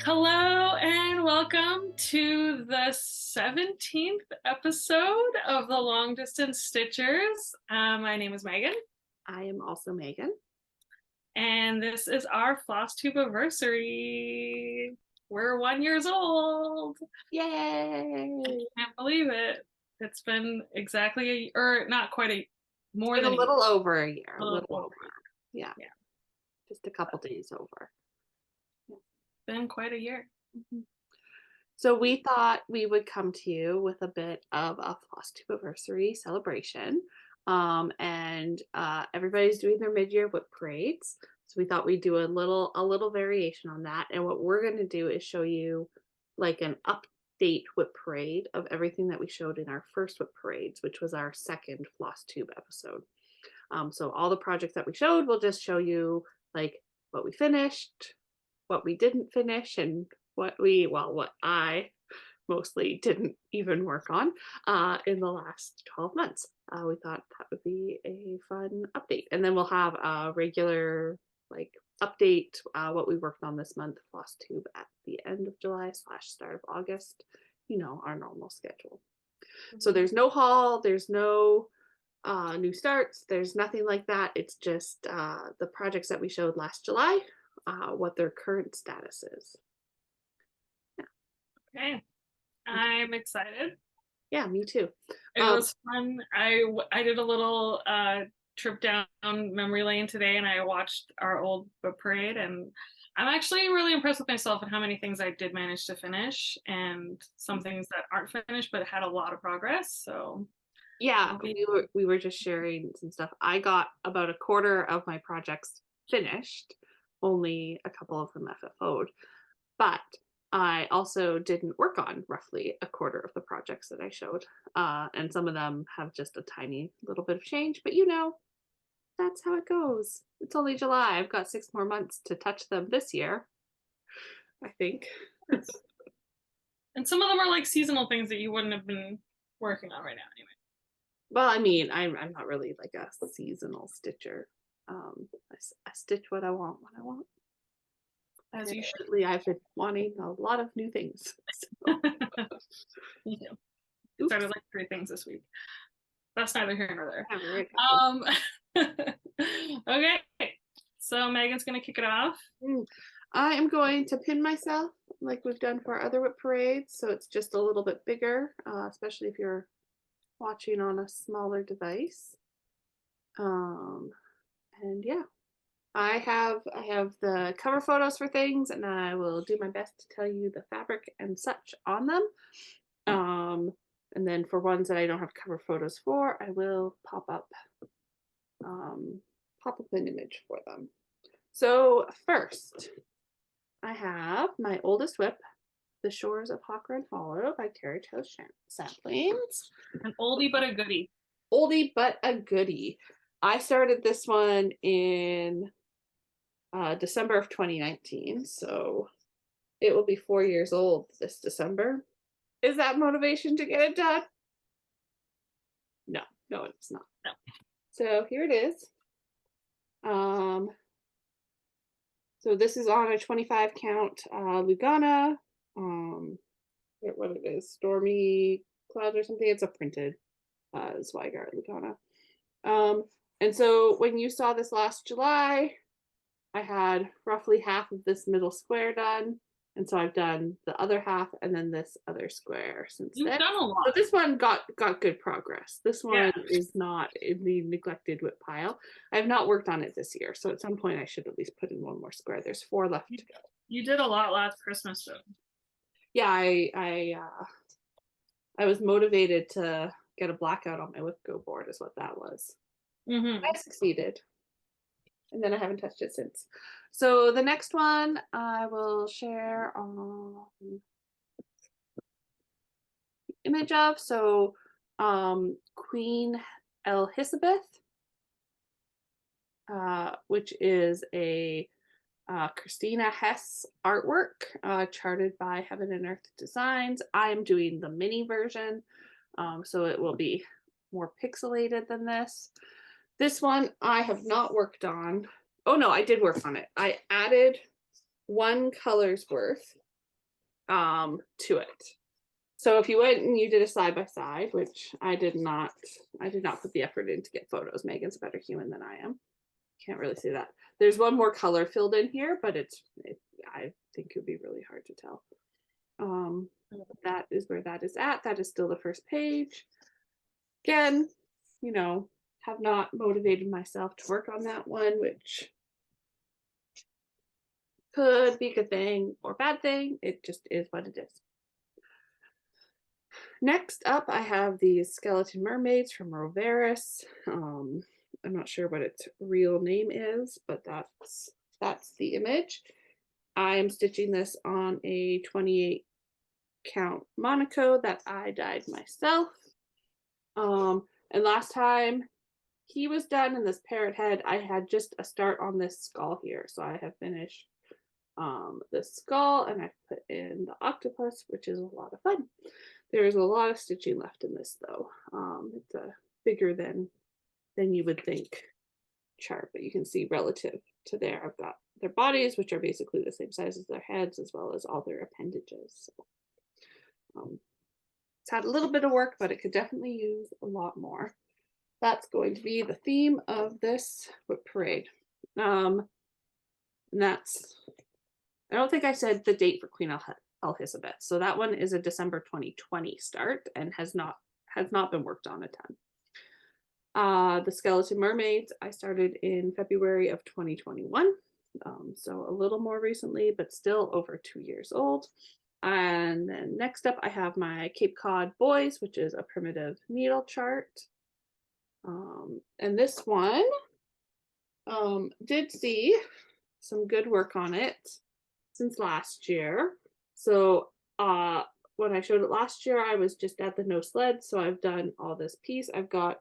Hello and welcome to the 17th episode of the Long Distance Stitchers. My name is Megan. I am also Megan. And this is our Flosstubeversary. We're 1 year old. Yay! I can't believe it. It's been exactly or not quite more than a little over a year. A little over. Yeah. Just a couple days over. Been quite a year. Mm-hmm. So we thought we would come to you with a bit of a Flosstubeversary celebration. Everybody's doing their mid-year WIP parades. So we thought we'd do a little variation on that. And what we're going to do is show you like an update WIP parade of everything that we showed in our first WIP parades, which was our second Flosstube episode. So all the projects that we showed, we'll just show you like what we finished, what we didn't finish, and what I mostly didn't even work on in the last 12 months. We thought that would be a fun update. And then we'll have a regular like update what we worked on this month, Flosstube, at the end of July / start of August, our normal schedule. Mm-hmm. So there's no haul, there's no new starts, there's nothing like that. It's just the projects that we showed last July, what their current status is. Okay. I'm excited. Yeah, me too. It was fun. I did a little trip down memory lane today, and I watched our old book parade, and I'm actually really impressed with myself and how many things I did manage to finish, and some things that aren't finished but had a lot of progress. So yeah, we were just sharing some stuff. I got about a quarter of my projects finished, only a couple of them FFO'd, but I also didn't work on roughly a quarter of the projects that I showed. And some of them have just a tiny little bit of change, but that's how it goes. It's only July. I've got 6 more months to touch them this year, I think. And some of them are like seasonal things that you wouldn't have been working on right now anyway. Well, I mean, I'm not really like a seasonal stitcher. I stitch what I want when I want. As you should. I've been wanting a lot of new things. So. Me too. Started like 3 things this week. That's neither here nor there. Okay, so Megan's gonna kick it off. I am going to pin myself like we've done for our other WIP parades, so it's just a little bit bigger, especially if you're watching on a smaller device. And yeah. I have the cover photos for things, and I will do my best to tell you the fabric and such on them. And then for ones that I don't have cover photos for, I will pop up an image for them. So first, I have my oldest WIP, The Shores of Hawk Run Hollow by Terry Toast Saplings. An oldie but a goodie. Oldie but a goodie. I started this one in December of 2019, so it will be 4 years old this December. Is that motivation to get it done? No, it's not. No. So here it is. So this is on a 25 count Lugana. What it is, Stormy Clouds or something. It's a printed Zweigart Lugana. And so when you saw this last July, I had roughly half of this middle square done, and so I've done the other half and then this other square since then. You've done a lot. But this one got good progress. This one is not in the neglected WIP pile. I have not worked on it this year, so at some point I should at least put in one more square. There's 4 left to go. You did a lot last Christmas, though. Yeah, I was motivated to get a blackout on my WIP Go board, is what that was. Mm-hmm. I succeeded. And then I haven't touched it since. So the next one I will share on the image of. So Queen Elizabeth, which is a Christina Hess artwork charted by Heaven and Earth Designs. I am doing the mini version, so it will be more pixelated than this. This one I have not worked on. Oh no, I did work on it. I added 1 color's worth to it. So if you went and you did a side by side, which I did not put the effort in to get photos. Megan's a better human than I am. Can't really see that. There's one more color filled in here, but I think it would be really hard to tell. That is where that is at. That is still the first page. Again, you know, have not motivated myself to work on that one, which could be a good thing or bad thing. It just is what it is. Next up, I have these skeleton mermaids from Roveris. I'm not sure what its real name is, but that's the image. I am stitching this on a 28 count Monaco that I dyed myself. And last time he was done in this parrot head, I had just a start on this skull here. So I have finished the skull and I've put in the octopus, which is a lot of fun. There's a lot of stitching left in this though. It's a bigger than you would think chart, but you can see relative to there, I've got their bodies, which are basically the same size as their heads, as well as all their appendages. So, it's had a little bit of work, but it could definitely use a lot more. That's going to be the theme of this WIP parade. And that's, I don't think I said the date for Queen Elizabeth. So that one is a December 2020 start and has not been worked on a ton. The skeleton mermaids I started in February of 2021. So a little more recently, but still over 2 years old. And then next up, I have my Cape Cod boys, which is a primitive needle chart. And this one did see some good work on it since last year. So when I showed it last year, I was just at the no sled. So I've done all this piece. I've got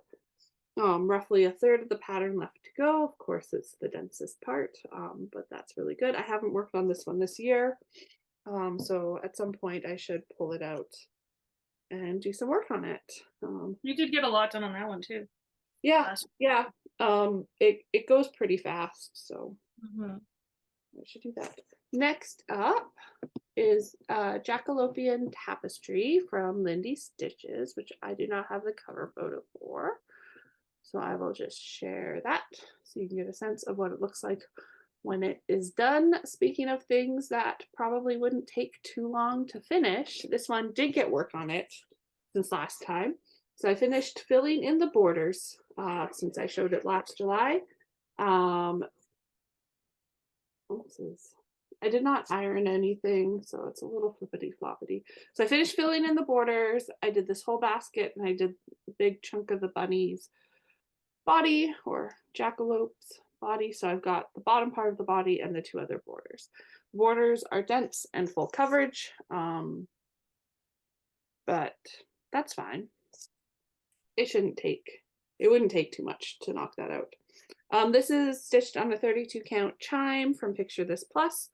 roughly a third of the pattern left to go. Of course, it's the densest part, but that's really good. I haven't worked on this one this year. So at some point I should pull it out and do some work on it. You did get a lot done on that one too. Yeah, yeah. It goes pretty fast, so I should do that. Next up is Jackalopian Tapestry from Lindy Stitches, which I do not have the cover photo for. So I will just share that so you can get a sense of what it looks like when it is done. Speaking of things that probably wouldn't take too long to finish, this one did get work on it since last time. So I finished filling in the borders since I showed it last July. I did not iron anything, so it's a little flippity floppity. So I finished filling in the borders. I did this whole basket and I did a big chunk of the bunny's body or jackalope's body. So I've got the bottom part of the body and the two other borders. Borders are dense and full coverage, but that's fine. It wouldn't take too much to knock that out. This is stitched on a 32 count chime from Picture This Plus,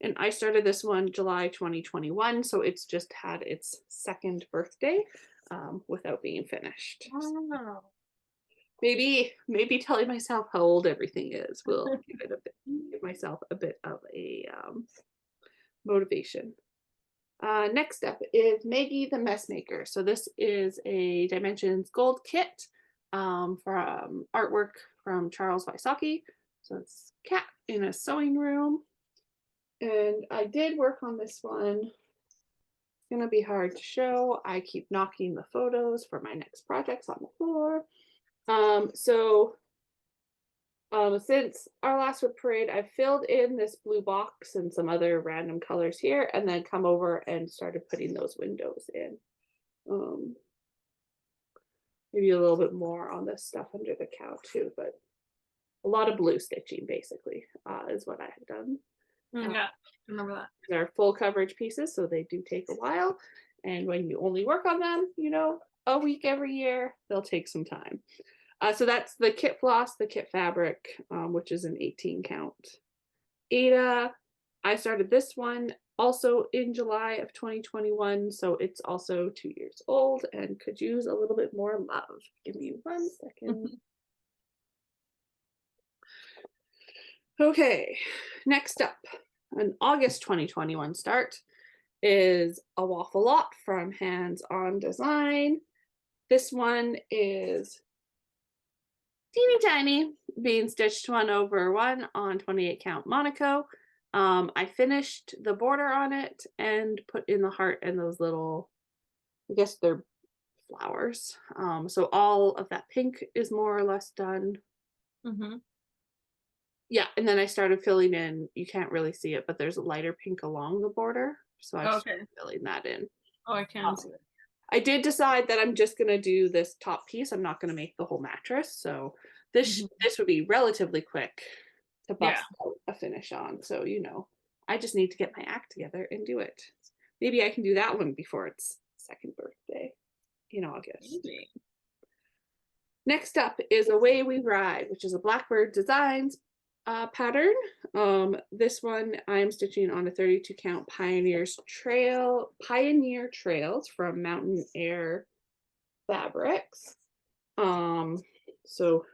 and I started this one July 2021, so it's just had its second birthday without being finished. Wow. Maybe telling myself how old everything is will give myself a bit of a motivation. Next up is Maggie the Messmaker. So this is a Dimensions Gold kit from artwork from Charles Wysocki. So it's cat in a sewing room. And I did work on this one. It's gonna be hard to show. I keep knocking the photos for my next projects on the floor. Since our last WIP parade, I filled in this blue box and some other random colors here, and then come over and started putting those windows in. Maybe a little bit more on this stuff under the cow too, but a lot of blue stitching basically is what I had done. Yeah, I remember that. They're full coverage pieces, so they do take a while. And when you only work on them, a week every year, they'll take some time. So that's the kit floss, the kit fabric, which is an 18 count. Ada, I started this one also in July of 2021, so it's also 2 years old and could use a little bit more love. Give me 1 second. Okay, next up, an August 2021 start is a waffle lot from Hands On Design. This one is teeny tiny, being stitched 1/1 on 28 count Monaco. I finished the border on it and put in the heart and those little, I guess they're flowers. So all of that pink is more or less done. Hmm. Yeah, and then I started filling in, you can't really see it, but there's a lighter pink along the border. So I started Okay. filling that in. Oh, I can see it. I did decide that I'm just gonna do this top piece. I'm not gonna make the whole mattress. So this Hmm. this would be relatively quick to Yeah. bust out a finish on. So I just need to get my act together and do it. Maybe I can do that one before its second birthday in August. Maybe. Next up is Away We Ride, which is a Blackbird Designs pattern. This one I'm stitching on a 32 count Pioneer Trails from Mountain Air Fabrics. Um, so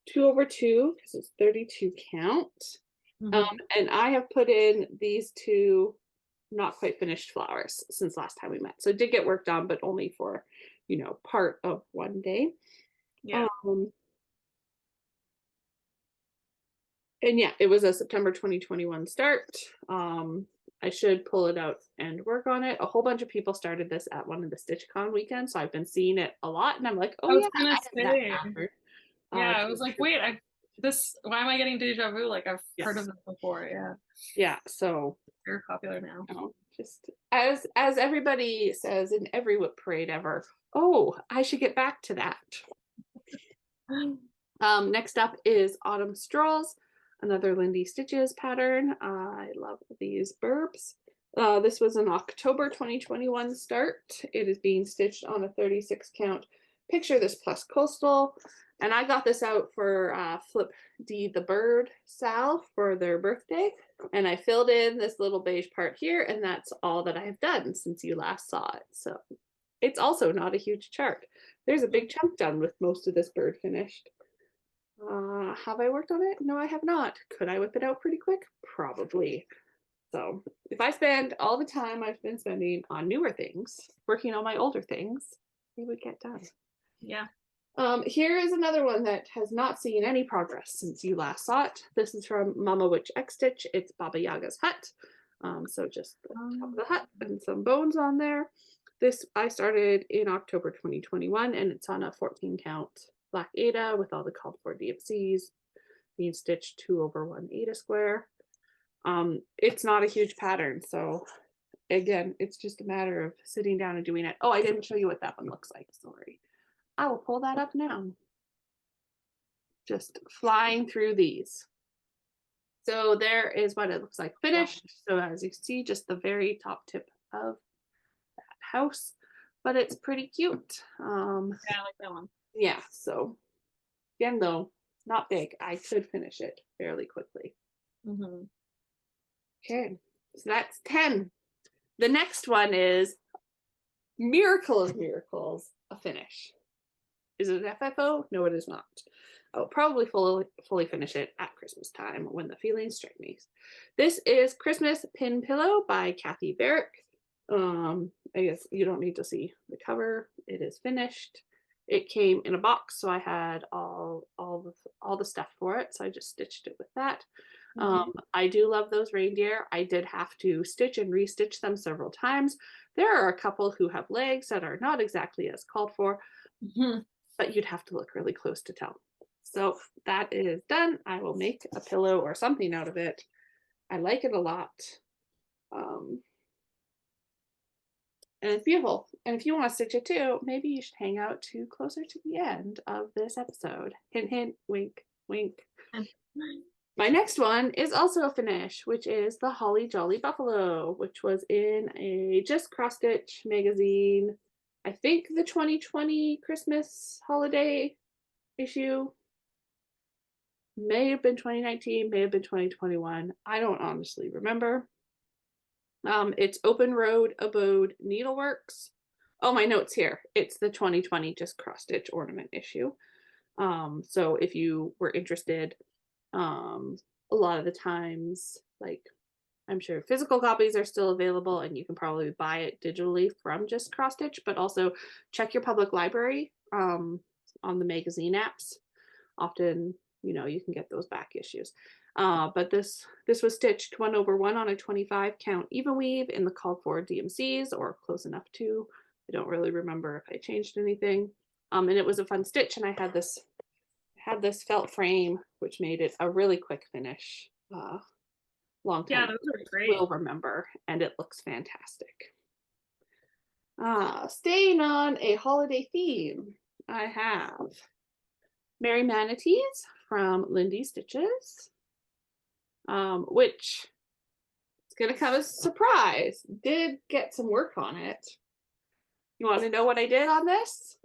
2/2 because it's 32 count. Hmm. And I have put in these two not quite finished flowers since last time we met. So it did get worked on, but only for, part of one day. Yeah. Um, and yeah, it was a September 2021 start. I should pull it out and work on it. A whole bunch of people started this at one of the StitchCon weekends, so I've been seeing it a lot, and I'm like, oh I was yeah, gonna I have that say. pattern. Yeah, I To was make like, sure. wait, I this why am I getting deja vu? Like I've heard of Yes, this before. Yeah. yeah. So Very popular now. just as everybody says in every whip parade ever, oh, I should get back to that. Next up is Autumn Strolls, another Lindy Stitches pattern. I love these burbs. This was an October 2021 start. It is being stitched on a 36 count Picture This Plus Coastal. And I got this out for Flip D the Bird Sal for their birthday. And I filled in this little beige part here, and that's all that I have done since you last saw it. So it's also not a huge chart. There's a big chunk done with most of this bird finished. Have I worked on it? No, I have not. Could I whip it out pretty quick? Probably. So if I spend all the time I've been spending on newer things, working on my older things, it would get done. Yeah. Here is another one that has not seen any progress since you last saw it. This is from Mama Witch X Stitch. It's Baba Yaga's hut. So just the top of the hut and some bones on there. This I started in October 2021, and it's on a 14 count Black Ada with all the called for DFCs being stitched 2/1 Ada square. It's not a huge pattern, so again, it's just a matter of sitting down and doing it. Oh, I didn't show you what that one looks like. Sorry. I will pull that up now. Just flying through these. So there is what it looks like finished. So as you see, just the very top tip of that house, but it's pretty cute. Yeah, I like that one. Yeah, so again though, not big. I could finish it fairly quickly. Hmm. Okay, so that's 10. The next one is Miracle of Miracles, a finish. Is it an FFO? No, it is not. I will probably fully finish it at Christmas time when the feelings strike me. This is Christmas Pin Pillow by Kathy Barrick. I guess you don't need to see the cover. It is finished. It came in a box, so I had all the stuff for it. So I just stitched it with that. Hmm. I do love those reindeer. I did have to stitch and restitch them several times. There are a couple who have legs that are not exactly as called for, Hmm. but you'd have to look really close to tell. So that is done. I will make a pillow or something out of it. I like it a lot. Um, and it's beautiful. And if you want to stitch it too, maybe you should hang out to closer to the end of this episode. Hint, hint, wink, wink. My next one is also a finish, which is the Holly Jolly Buffalo, which was in a Just Cross Stitch magazine. I think the 2020 Christmas holiday issue. May have been 2019, may have been 2021. I don't honestly remember. It's Open Road Abode Needleworks. Oh, my notes here. It's the 2020 Just Cross Stitch ornament issue. So if you were interested, a lot of the times, like I'm sure physical copies are still available and you can probably buy it digitally from just Cross Stitch, but also check your public library on the magazine apps. Often, you can get those back issues. But this was stitched 1/1 on a 25 count even weave in the called for DMCs, or close enough to. I don't really remember if I changed anything. And it was a fun stitch, and I had this felt frame, which made it a really quick finish. Long Yeah, time those are will great. remember, and it looks fantastic. Staying on a holiday theme, I have Merry Manatees from Lindy Stitches, which is going to come as a surprise. Did get some work on it. You want to know what I did on this?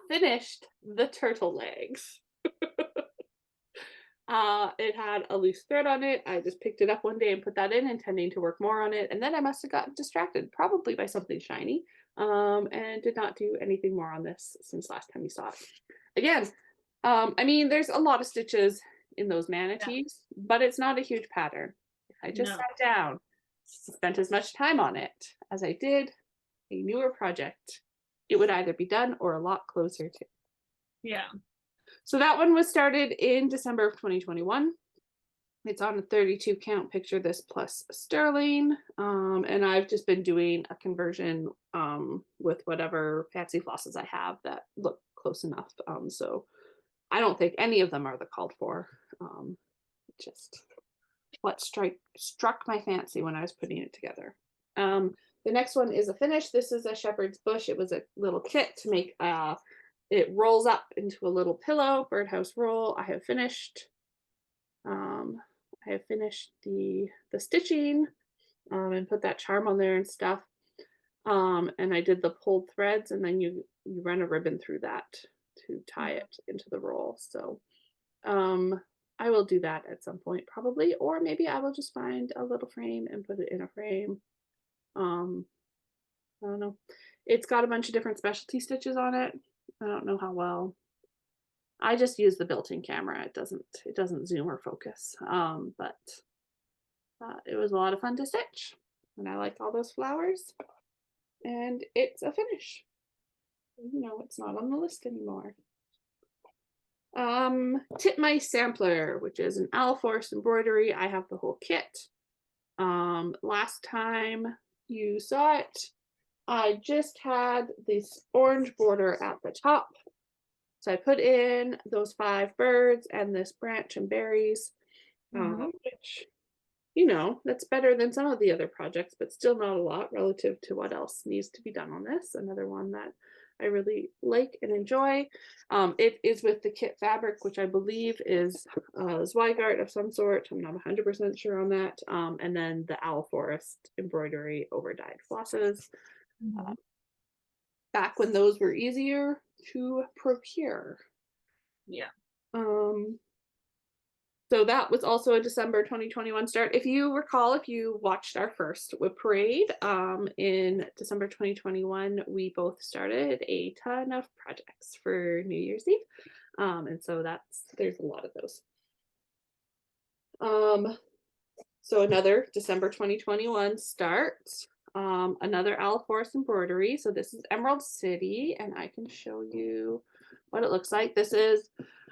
Finished the turtle legs. It had a loose thread on it. I just picked it up one day and put that in, intending to work more on it. And then I must have gotten distracted, probably by something shiny, and did not do anything more on this since last time you saw it. Again, I mean, there's a lot of stitches in those Yeah. manatees, but it's not a huge pattern. If I just No. sat down, spent as much time on it as I did a newer project, it would either be done or a lot closer to. Yeah. So that one was started in December of 2021. It's on a 32 count, picture this plus sterling. And I've just been doing a conversion with whatever fancy flosses I have that look close enough. So I don't think any of them are the called for. Just what struck my fancy when I was putting it together. The next one is a finish. This is a shepherd's bush. It was a little kit to make it rolls up into a little pillow, birdhouse roll. I have finished the stitching and put that charm on there and stuff. And I did the pulled threads, and then you run a ribbon through that to tie Mhm. it into the roll. So I will do that at some point probably, or maybe I will just find a little frame and put it in a frame. Um, I don't know. It's got a bunch of different specialty stitches on it. I don't know how well. I just use the built-in camera. It doesn't zoom or focus. But it was a lot of fun to stitch, and I like all those flowers. And it's a finish. It's not on the list anymore. Titmice sampler, which is an owl forest embroidery. I have the whole kit. Last time you saw it, I just had this orange border at the top. So I put in those 5 birds and this branch and berries, Mhm. which, that's better than some of the other projects, but still not a lot relative to what else needs to be done on this. Another one that I really like and enjoy. It is with the kit fabric, which I believe is Zweigart of some sort. I'm not 100% sure on that. And then the Owl Forest embroidery over dyed flosses. Uh, Mhm. back when those were easier to procure. Yeah. Um, So that was also a December 2021 start. If you recall, if you watched our first WIP Parade in December 2021, we both started a ton of projects for New Year's Eve. And so there's a lot of those. So another December 2021 start, another Owl Forest embroidery. So this is Emerald City, and I can show you what it looks like. This is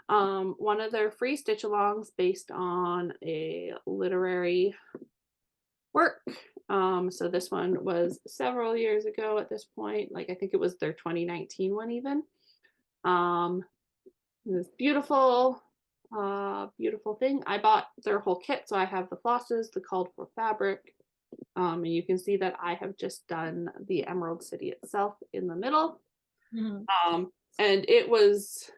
one of their free stitch alongs based on a literary work. So this one was several years ago at this point. Like I think it was their 2019 one even. This beautiful, beautiful thing. I bought their whole kit, so I have the flosses, the called for fabric. And you can see that I have just done the Emerald City itself in the middle. Mhm. And it was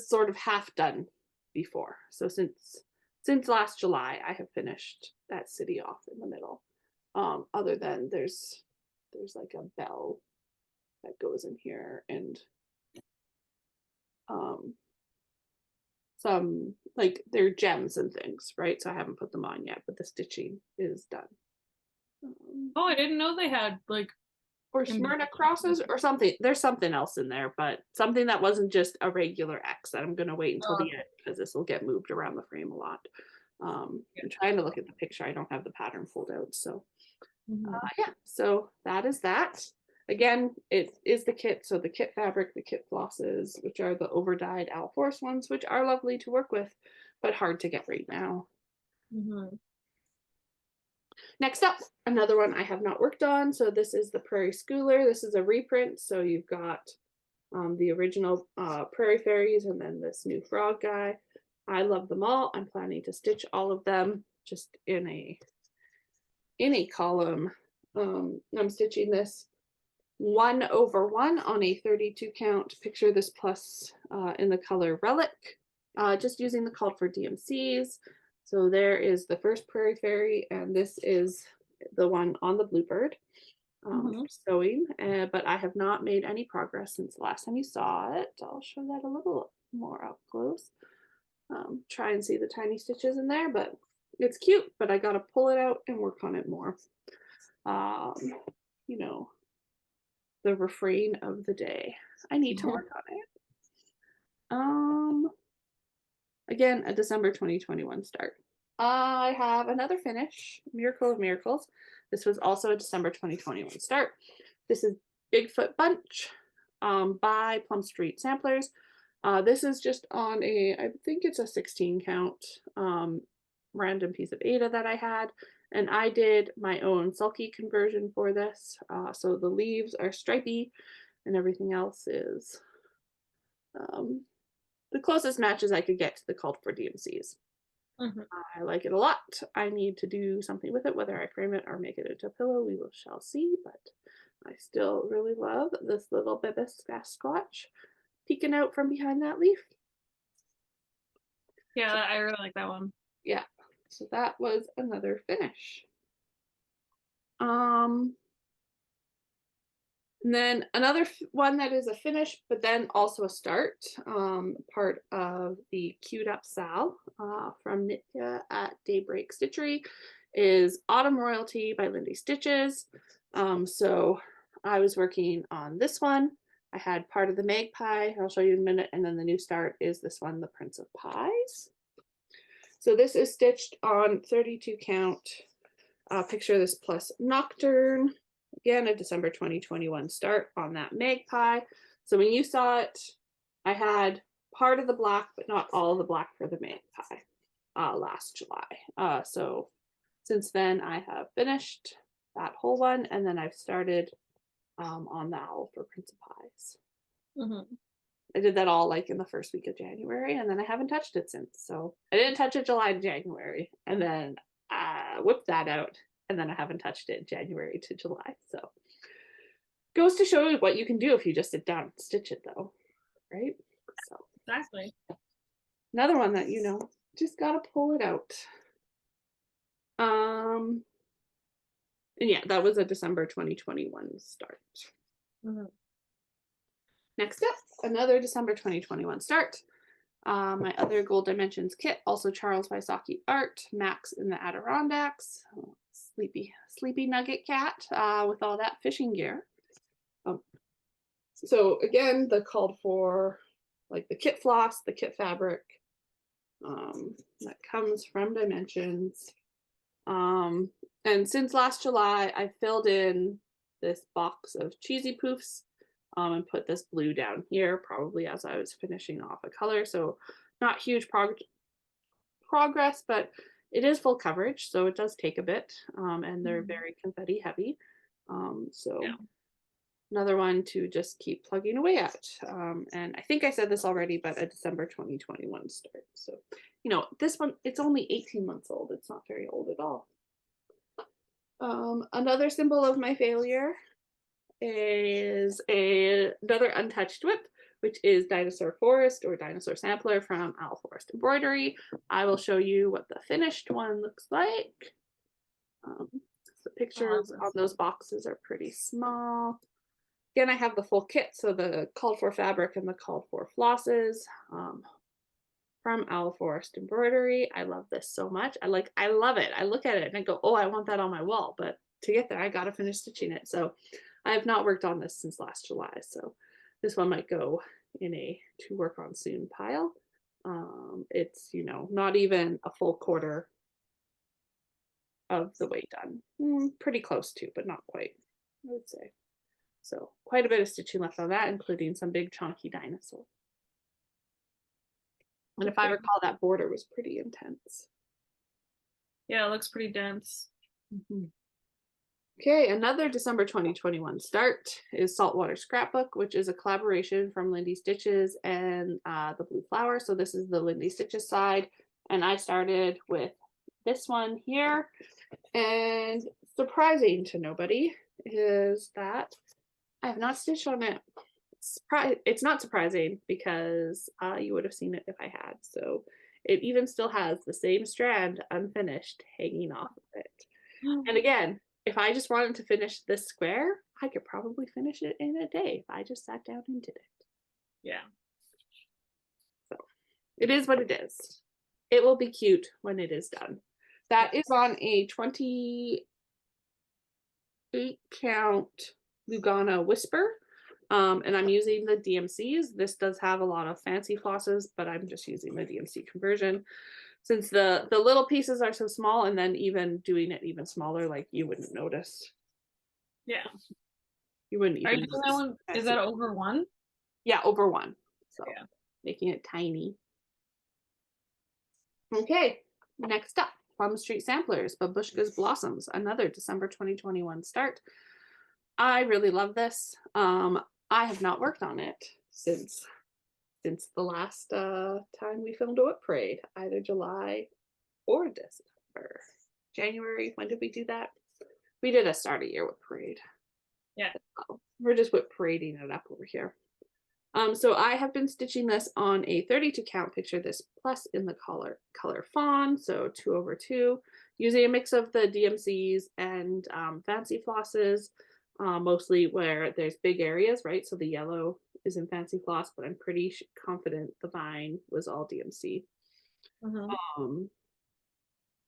sort of half done before. So since last July, I have finished that city off in the middle. Other than there's like a bell that goes in here, and um some like they're gems and things, right? So I haven't put them on yet, but the stitching is done. Um, Oh, I didn't know they had like or Smyrna crosses or something. There's something else in there, but something that wasn't just a regular X that I'm going to wait until Oh, the end because this will get moved around the frame a lot. I'm trying to look at the picture. I don't have the pattern pulled out. So Mhm. yeah, so that is that. Again, it is the kit. So the kit fabric, the kit flosses, which are the over dyed Al Force ones, which are lovely to work with, but hard to get right now. Mhm. Next up, another one I have not worked on. So this is the Prairie Schooler. This is a reprint. So you've got the original Prairie Fairies and then this new frog guy. I love them all. I'm planning to stitch all of them just in a column. I'm stitching this 1/1 on a 32 count. Picture this plus in the color Relic. Just using the called for DMCs. So there is the first Prairie Fairy, and this is the one on the Bluebird for Mhm. sewing. But I have not made any progress since the last time you saw it. I'll show that a little more up close. Try and see the tiny stitches in there, but it's cute, but I gotta pull it out and work on it more. Um, you know, the refrain of the day. I need to work on it. Um, Again, a December 2021 start. I have another finish, Miracle of Miracles. This was also a December 2021 start. This is Bigfoot Bunch by Plum Street Samplers. This is just on I think it's a 16 count random piece of Ada that I had. And I did my own sulky conversion for this. So the leaves are stripy and everything else is um, the closest matches I could get to the called for DMCs. Mhm. I like it a lot. I need to do something with it, whether I frame it or make it into a pillow, shall see, but I still really love this little Bibis Sasquatch peeking out from behind that leaf. Yeah, So, I really like that one. yeah, so that was another finish. Um, And then another one that is a finish, but then also a start, part of the Queued Up Sal from Nitka at Daybreak Stitchery is Autumn Royalty by Lindy Stitches. So I was working on this one. I had part of the Magpie, I'll show you in a minute, and then the new start is this one, the Prince of Pies. So this is stitched on 32 count. Picture this plus Nocturne. Again, a December 2021 start on that Magpie. So when you saw it, I had part of the black, but not all of the black for the Magpie last July. So since then, I have finished that whole one, and then I've started on the owl for Prince of Pies. Mhm. I did that all like in the first week of January, and then I haven't touched it since. So I didn't touch it July to January, and then whipped that out, and then I haven't touched it January to July. So goes to show you what you can do if you just sit down and stitch it, though, right? So Exactly. another one that just gotta pull it out. And yeah, that was a December 2021 start. Mhm. Next up, another December 2021 start. My other Gold Dimensions kit, also Charles by Saki Art, Max in the Adirondacks, sleepy nugget cat with all that fishing gear. So again, the called for like the kit floss, the kit fabric that comes from Dimensions. And since last July, I filled in this box of cheesy poofs and put this blue down here, probably as I was finishing off a color. So not huge progress, but it is full coverage, so it does take a bit, and they're Mhm. very confetti heavy. Yeah. So another one to just keep plugging away at. And I think I said this already, but a December 2021 start. So, this one, it's only 18 months old. It's not very old at all. Another symbol of my failure is another untouched whip, which is Dinosaur Forest or Dinosaur Sampler from Owl Forest Embroidery. I will show you what the finished one looks like. The pictures on those boxes are pretty small. Again, I have the full kit, so the called for fabric and the called for flosses from Owl Forest Embroidery. I love this so much. I love it. I look at it and I go, oh, I want that on my wall. But to get there, I got to finish stitching it. So I have not worked on this since last July. So this one might go in a to work on soon pile. It's, you know, not even a full quarter of the way done. Pretty close to, but not quite, I would say. So quite a bit of stitching left on that, including some big chunky dinosaur. And if I Okay. recall, that border was pretty intense. Yeah, it looks pretty dense. Okay, another December 2021 start is Saltwater Scrapbook, which is a collaboration from Lindy Stitches and the Blue Flower. So this is the Lindy Stitches side. And I started with this one here. And surprising to nobody is that I have not stitched on it. It's not surprising because you would have seen it if I had. So it even still has the same strand unfinished hanging off of it. And again, if I just wanted to finish this square, I could probably finish it in a day if I just sat down and did it. Yeah. So it is what it is. It will be cute when it is done. That is on a 28 count Lugana Whisper. And I'm using the DMCs. This does have a lot of fancy flosses, but I'm just using the DMC conversion. Since the little pieces are so small, and then even doing it even smaller, like you wouldn't notice. Yeah. You wouldn't Are you even doing that one? Is that over one? Yeah, over one. So Yeah. making it tiny. Okay, next up, Plum Street Samplers, Babushka's Blossoms, another December 2021 start. I really love this. I have not worked on it since the last time we filmed a WIP parade, either July or December. January, when did we do that? We did a start of year WIP parade. Yeah. We're just WIP parading it up over here. So I have been stitching this on a 32 count, picture this plus in the color fawn, so 2/2, using a mix of the DMCs and fancy flosses, mostly where there's big areas, right? So the yellow is in fancy floss, but I'm pretty confident the vine was all DMC.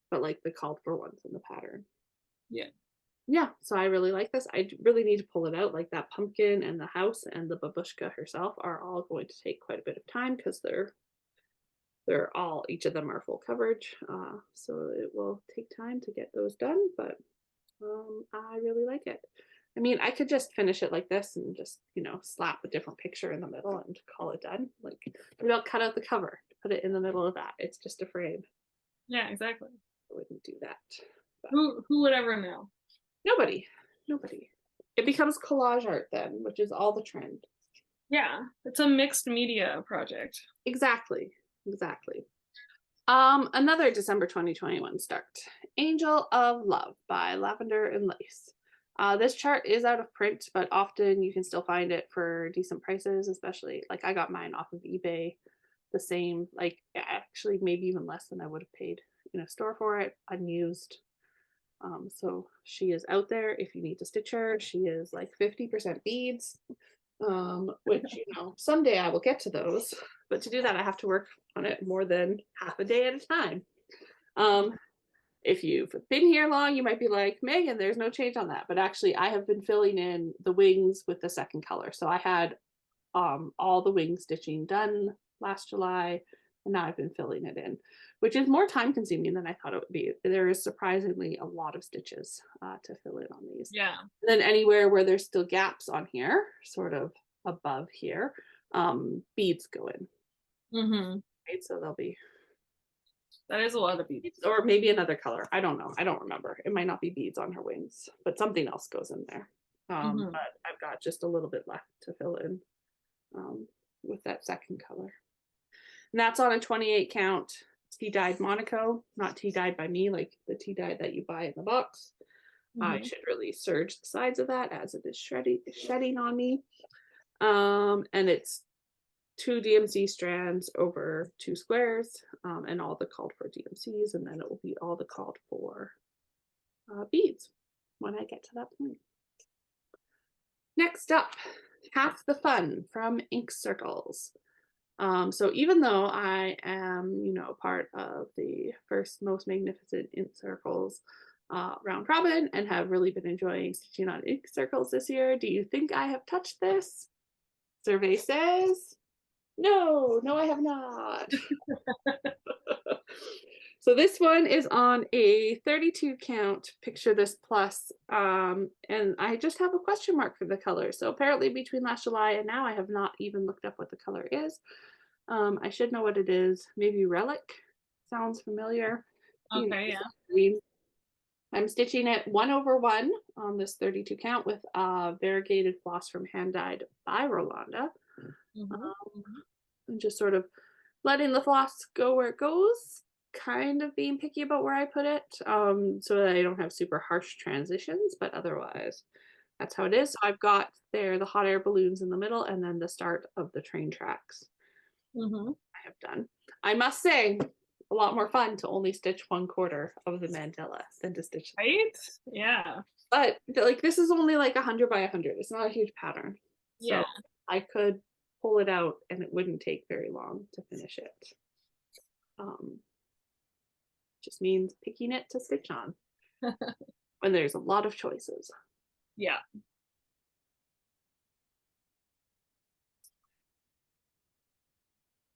But like the called for ones in the pattern. Yeah. Yeah, so I really like this. I really need to pull it out. Like that pumpkin and the house and the babushka herself are all going to take quite a bit of time because they're all, each of them are full coverage. So it will take time to get those done, but I really like it. I mean, I could just finish it like this and just, you know, slap a different picture in the middle and call it done. Like, maybe I'll cut out the cover, put it in the middle of that. It's just a frame. Yeah, exactly. I wouldn't do that. But Who would ever know? nobody. It becomes collage art then, which is all the trend. Yeah, it's a mixed media project. Exactly. Another December 2021 start. Angel of Love by Lavender and Lace. This chart is out of print, but often you can still find it for decent prices, especially like I got mine off of eBay, the same, like actually maybe even less than I would have paid in a store for it, unused. So she is out there if you need to stitch her. She is like 50% beads, which, you know, someday I will get to those. But to do that, I have to work on it more than half a day at a time. If you've been here long, you might be like, Megan, there's no change on that. But actually, I have been filling in the wings with the second color. So I had all the wing stitching done last July, and now I've been filling it in, which is more time consuming than I thought it would be. There is surprisingly a lot of stitches to fill in on these. Yeah. And then anywhere where there's still gaps on here, sort of above here, beads go in. Right? So they'll be. That is a lot of beads. Or maybe another color. I don't know. I don't remember. It might not be beads on her wings, but something else goes in there. But I've got just a little bit left to fill in with that second color. And that's on a 28 count tea-dyed Monaco, not tea-dyed by me, like the tea-dyed that you buy in the box. I should really serge the sides of that as it is shedding on me. And it's 2 DMC strands over 2 squares, and all the called for DMCs, and then it will be all the called for beads when I get to that point. Next up, Half the Fun from Ink Circles. So even though I am, you know, part of the first most magnificent Ink Circles round robin and have really been enjoying stitching on Ink Circles this year, do you think I have touched this? Survey says No, no, I have not. So this one is on a 32 count Picture This Plus, and I just have a question mark for the color. So apparently between last July and now, I have not even looked up what the color is. I should know what it is. Maybe Relic sounds familiar. You know, Okay, it's yeah. that green. I'm stitching it 1/1 on this 32 count with variegated floss from Hand Dyed by Rolanda. Hmm. Um, and just sort of letting the floss go where it goes, kind of being picky about where I put it, so that I don't have super harsh transitions, but otherwise that's how it is. So I've got there the hot air balloons in the middle and then the start of the train tracks Hmm. I have done. I must say, a lot more fun to only stitch 1/4 of the mandala than to stitch. Right? Yeah. But like this is only like 100 by 100. It's not a huge pattern. So Yeah. I could pull it out and it wouldn't take very long to finish it. Um, just means picking it to stitch on when there's a lot of choices. Yeah.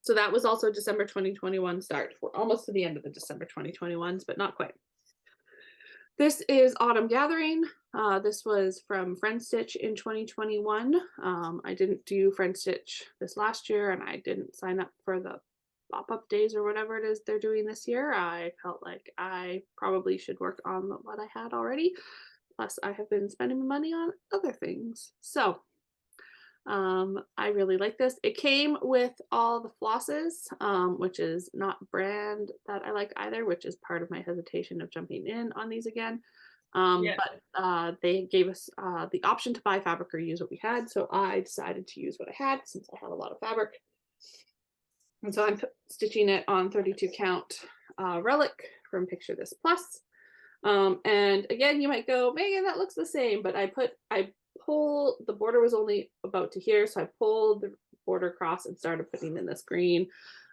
So that was also December 2021 start. We're almost to the end of the December 2021s, but not quite. This is Autumn Gathering. This was from Friend Stitch in 2021. I didn't do Friend Stitch this last year, and I didn't sign up for the pop-up days or whatever it is they're doing this year. I felt like I probably should work on what I had already. Plus, I have been spending my money on other things. So I really like this. It came with all the flosses, which is not brand that I like either, which is part of my hesitation of jumping in on these again. Yeah. But they gave us the option to buy fabric or use what we had. So I decided to use what I had since I had a lot of fabric. And so I'm stitching it on 32 count Relic from Picture This Plus. And again, you might go, Megan, that looks the same, but I pull, the border was only about to here, so I pulled the border across and started putting in this green.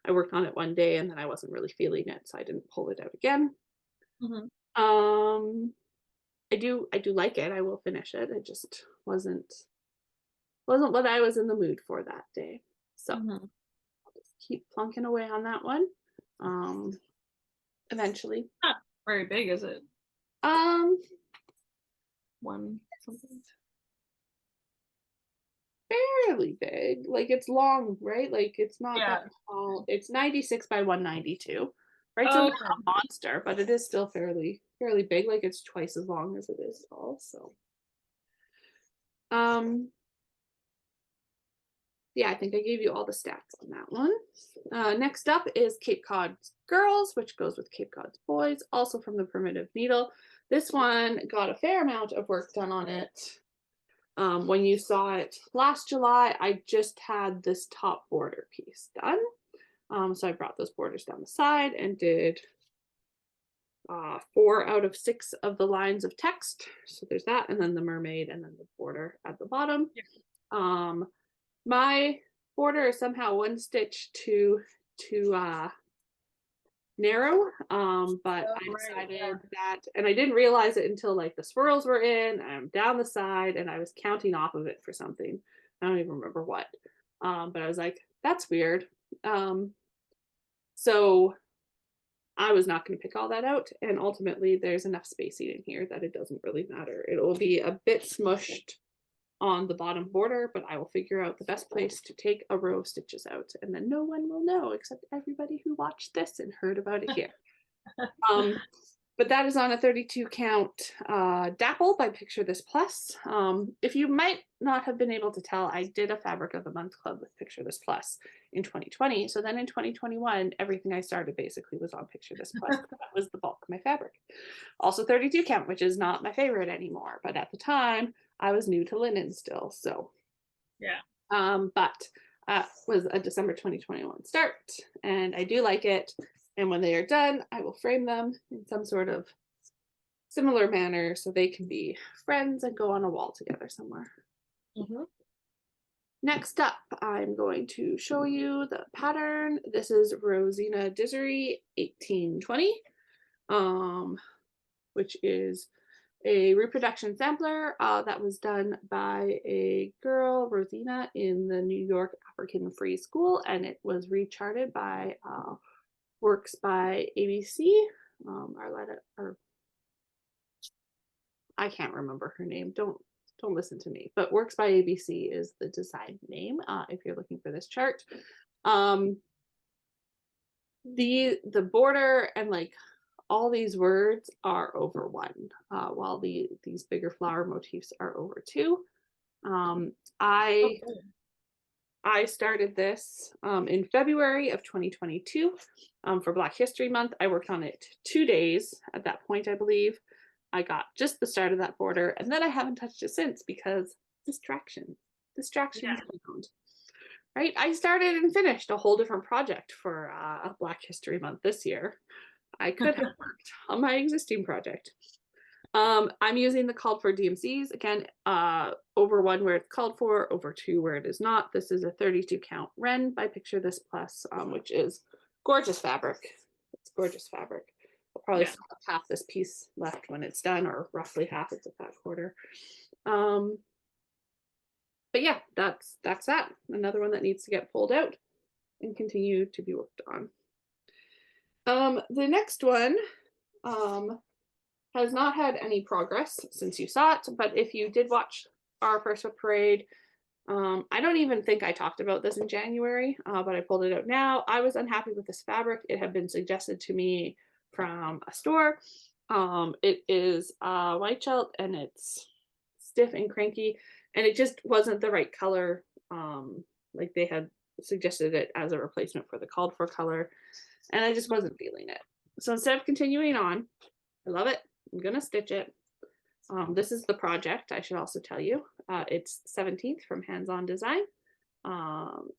I worked on it one day and then I wasn't really feeling it, so I didn't pull it out again. Hmm. Um, I do like it. I will finish it. It just wasn't what I was in the mood for that day. So Hmm. I'll just keep plunking away on that one. Eventually. Not very big, is it? Um, One something. fairly big. Like it's long, right? Like it's not that Yeah. tall. It's 96 by 192, right? So Oh, not okay. a monster, but it is still fairly big. Like it's twice as long as it is tall. So um yeah, I think I gave you all the stats on that one. Next up is Cape Cod Girls, which goes with Cape Cod Boys, also from the Primitive Needle. This one got a fair amount of work done on it. When you saw it last July, I just had this top border piece done. So I brought those borders down the side and did 4 out of 6 of the lines of text. So there's that, and then the mermaid, and then the border at the bottom. Yeah. Um, my border is somehow one stitch too narrow, but Oh, I right. Yeah. decided that, and I didn't realize it until like the swirls were in, and I'm down the side, and I was counting off of it for something. I don't even remember what. But I was like, that's weird. So I was not going to pick all that out, and ultimately there's enough spacing in here that it doesn't really matter. It will be a bit smushed on the bottom border, but I will figure out the best place to take a row of stitches out, and then no one will know except everybody who watched this and heard about it here. Um, but that is on a 32 count Dapple by Picture This Plus. If you might not have been able to tell, I did a Fabric of the Month Club with Picture This Plus in 2020. So then in 2021, everything I started basically was on Picture This Plus. That was the bulk of my fabric. Also 32 count, which is not my favorite anymore. But at the time, I was new to linen still. So, Yeah. but was a December 2021 start, and I do like it. And when they are done, I will frame them in some sort of similar manner so they can be friends and go on a wall together somewhere. Hmm. Next up, I'm going to show you the pattern. This is Rosina Dizery 1820, which is a reproduction sampler that was done by a girl, Rosina, in the New York African Free School, and it was recharted by Works by ABC. Arletta, or I can't remember her name. Don't listen to me. But Works by ABC is the design name if you're looking for this chart. The border and like all these words are over one, while these bigger flower motifs are over two. I Okay. I started this in February of 2022 for Black History Month. I worked on it 2 days at that point, I believe. I got just the start of that border, and then I haven't touched it since because distractions Yeah. abound. Right? I started and finished a whole different project for Black History Month this year. I could have worked on my existing project. I'm using the called for DMCs again, over one where it's called for, over two where it is not. This is a 32 count Ren by Picture This Plus, which is gorgeous fabric. It's gorgeous fabric. I'll probably Yeah. have half this piece left when it's done, or roughly half. It's a fat quarter. But yeah, that's that. Another one that needs to get pulled out and continue to be worked on. The next one has not had any progress since you saw it, but if you did watch our first WIP parade, I don't even think I talked about this in January, but I pulled it out now. I was unhappy with this fabric. It had been suggested to me from a store. It is white gelt and it's stiff and cranky, and it just wasn't the right color. Like they had suggested it as a replacement for the called for color, and I just wasn't feeling it. So instead of continuing on, I love it. I'm gonna stitch it. This is the project, I should also tell you. It's 17th from Hands On Design.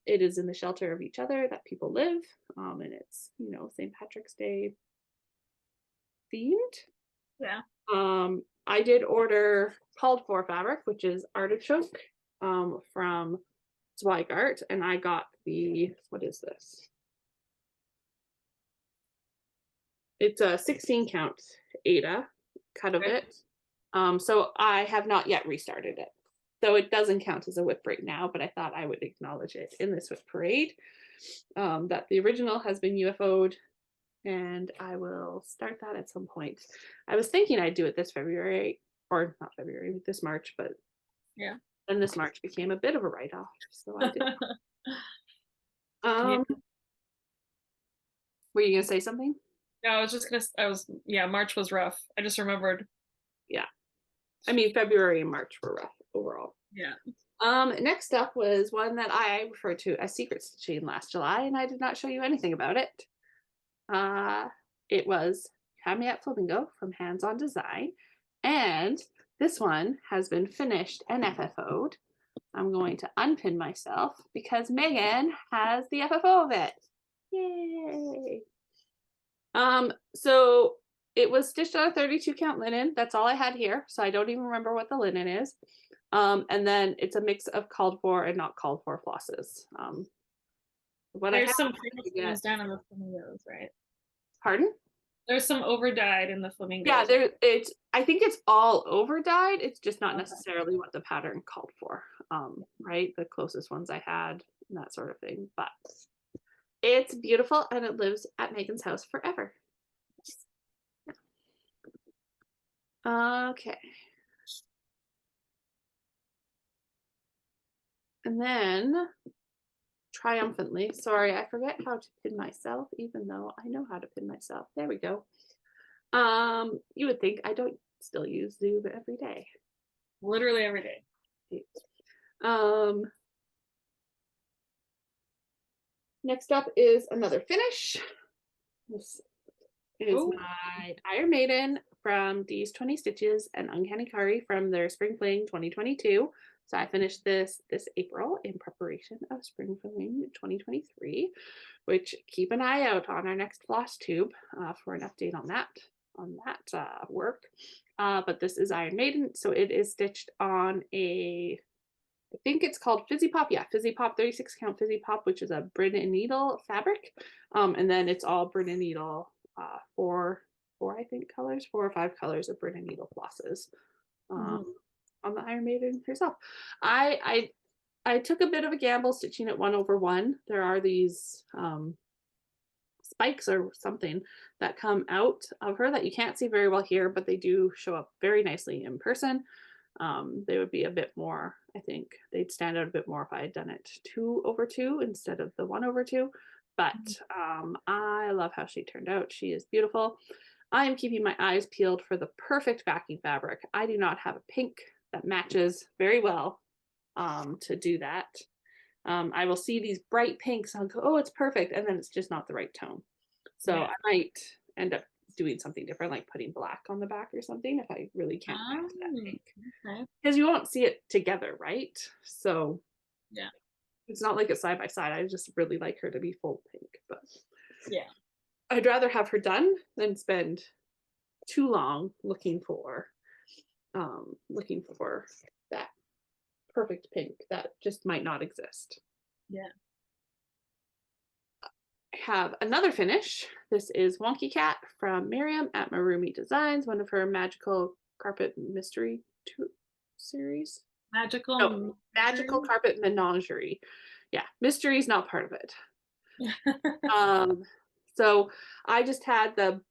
It is in the shelter of each other that people live, and it's, you know, St. Patrick's Day themed. Yeah. I did order called for fabric, which is artichoke, from Zweigart, and I got the, what is this? It's a 16 count Ada cut of Okay. it. So I have not yet restarted it. So it doesn't count as a WIP right now, but I thought I would acknowledge it in this WIP parade, that the original has been UFO'd, and I will start that at some point. I was thinking I'd do it this February, or not February, this March, but Yeah. then this March became a bit of a write-off, so I did. Yeah. Were you gonna say something? No, I was just gonna. I was. Yeah. March was rough. I just remembered. Yeah. I mean, February and March were rough overall. Yeah. Next up was one that I referred to as secret stitching last July, and I did not show you anything about it. It was Cameat Flamingo from Hands On Design, and this one has been finished and FFO'd. I'm going to unpin myself because Megan has the FFO of it. Yay! So it was stitched on a 32 count linen. That's all I had here, so I don't even remember what the linen is. And then it's a mix of called for and not called for flosses. What There's some get, down in the flamingos, right? pardon? There's some over dyed in the flamingos. Yeah, there. It's. I think it's all over dyed. It's just not Okay. necessarily what the pattern called for. Right, the closest ones I had, and that sort of thing. But it's beautiful, and it lives at Megan's house forever. Okay. And then triumphantly, sorry, I forget how to pin myself, even though I know how to pin myself. There we go. You would think I don't still use Zoom every day. Literally every day. Next up is another finish. This is Ooh. my Iron Maiden from D's 20 Stitches and Uncanny Curry from their Spring Fling 2022. So I finished this April in preparation of Spring Fling 2023, which keep an eye out on our next Flosstube for an update on that work. But this is Iron Maiden, so it is stitched on a, I think it's called Fizzy Pop. Yeah, Fizzy Pop, 36 count Fizzy Pop, which is a Brin and Needle fabric. And then it's all Brin and Needle 4, I think. think, colors, 4 or 5 colors of Brita needle flosses Mhm. on the Iron Maiden herself. I took a bit of a gamble stitching it 1/1. There are these spikes or something that come out of her that you can't see very well here, but they do show up very nicely in person. They would be a bit more, I think they'd stand out a bit more if I had done it 2/2 instead of the 1/2. But Mhm. I love how she turned out. She is beautiful. I am keeping my eyes peeled for the perfect backing fabric. I do not have a pink that matches very well to do that. I will see these bright pinks. I'll go, oh, it's perfect. And then it's just not the right tone. So Yeah. I might end up doing something different, like putting black on the back or something if I really can't match that pink. Okay. Because you won't see it together, right? So Yeah. it's not like it's side by side. I just really like her to be full pink. But Yeah. I'd rather have her done than spend too long looking for that perfect pink that just might not exist. Yeah. I have another finish. This is Wonky Cat from Miriam at Marumi Designs, one of her magical carpet mystery series. No, Magical magical mystery. carpet menagerie. Yeah, mystery is not part of it. Um, so I just had the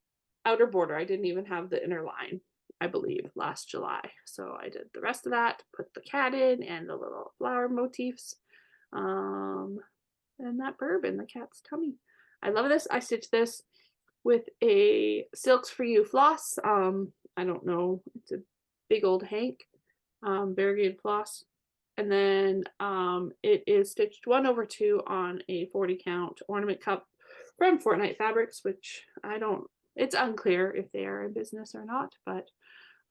outer border. I didn't even have the inner line, I believe, last July. So I did the rest of that, put the cat in and the little flower motifs. Um, and that burb in the cat's tummy. I love this. I stitched this with a Silks for You floss. I don't know. It's a big old Hank variegated floss. And then it is stitched 1/2 on a 40 count ornament cup from Fortnite Fabrics, which I don't, it's unclear if they are in business or not, but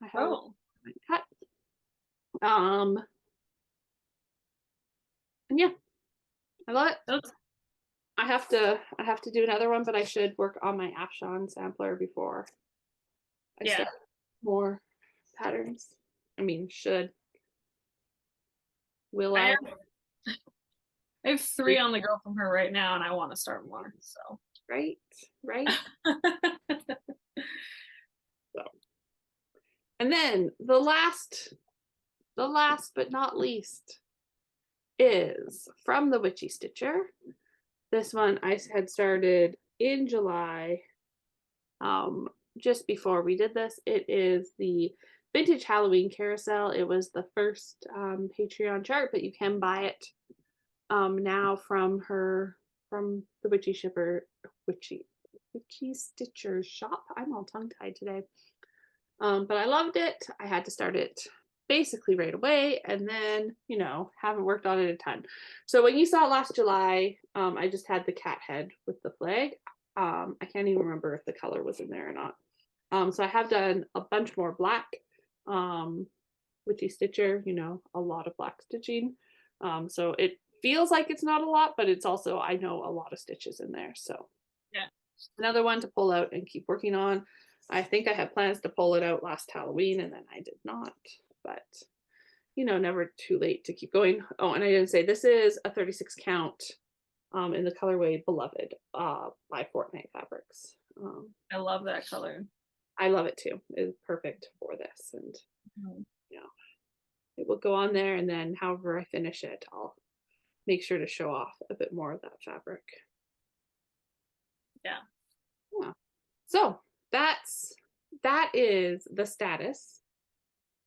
I have Oh, it cut. Um, and yeah, I love it. that's I have to do another one, but I should work on my Afshan sampler before I yeah. start more patterns. I mean, will I I? have I have 3 on the go from her right now, and I want to start more. So. Right, right. So, and then the last but not least is from the Witchy Stitcher. This one I had started in July, just before we did this. It is the Vintage Halloween Carousel. It was the first Patreon chart, but you can buy it now from the Witchy Stitcher shop. I'm all tongue tied today. But I loved it. I had to start it basically right away, and then haven't worked on it a ton. So when you saw it last July, I just had the cat head with the flag. I can't even remember if the color was in there or not. So I have done a bunch more black. Witchy Stitcher, a lot of black stitching. So it feels like it's not a lot, but it's also, I know, a lot of stitches in there. So Yeah. another one to pull out and keep working on. I think I had plans to pull it out last Halloween and then I did not, but never too late to keep going. Oh, and I didn't say this is a 36 count in the colorway Beloved by Fortnite Fabrics. I love that color. I love it too. It's perfect for this, and Mhm. it will go on there, and then however I finish it, I'll make sure to show off a bit more of that fabric. Yeah. Yeah. So that is the status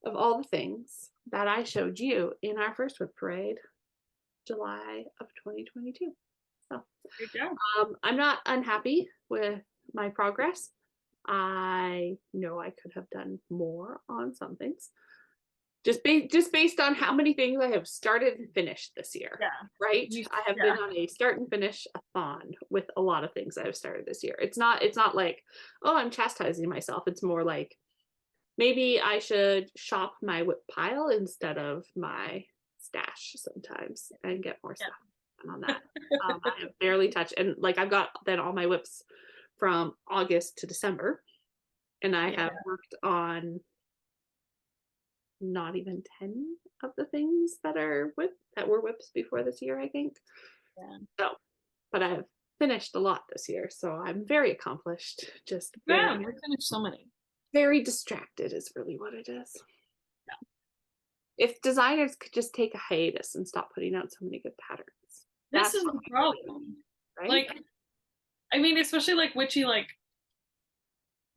of all the things that I showed you in our first WIP parade, July of 2022. So Good job. I'm not unhappy with my progress. I know I could have done more on some things. Just based on how many things I have started and finished this year, Yeah. right? You, I have been yeah. on a start and finish a thon with a lot of things I've started this year. It's not like, oh, I'm chastising myself. It's more like maybe I should shop my WIP pile instead of my stash sometimes and get more Yeah. stuff on that. I have barely touched, and like I've got then all my WIPs from August to December, and I Yeah. have worked on not even 10 of the things that were WIPs before this year, I think. Yeah. So, but I have finished a lot this year, so I'm very accomplished. Just Yeah. very, We finished so many. Very distracted is really what it is. If designers could just take a hiatus and stop putting out so many good patterns. This That's is the problem. right. Like, I mean, especially like witchy, like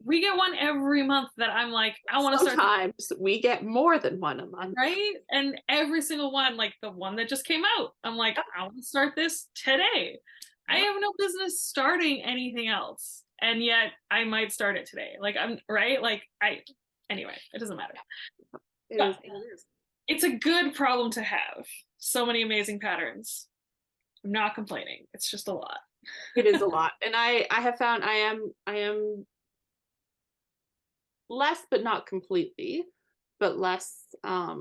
we get one every month that I'm like, I want to start. Sometimes we get more than one a month. Right? And every single one, like the one that just came out, I'm like, I want to start this today. I have no business starting anything else. And yet I might start it today. Like I'm right. Like anyway, it doesn't matter. It But is. it's a good problem to have. So many amazing patterns. I'm not complaining. It's just a lot. It is a lot. And I have found I am less, but not completely, but less oh,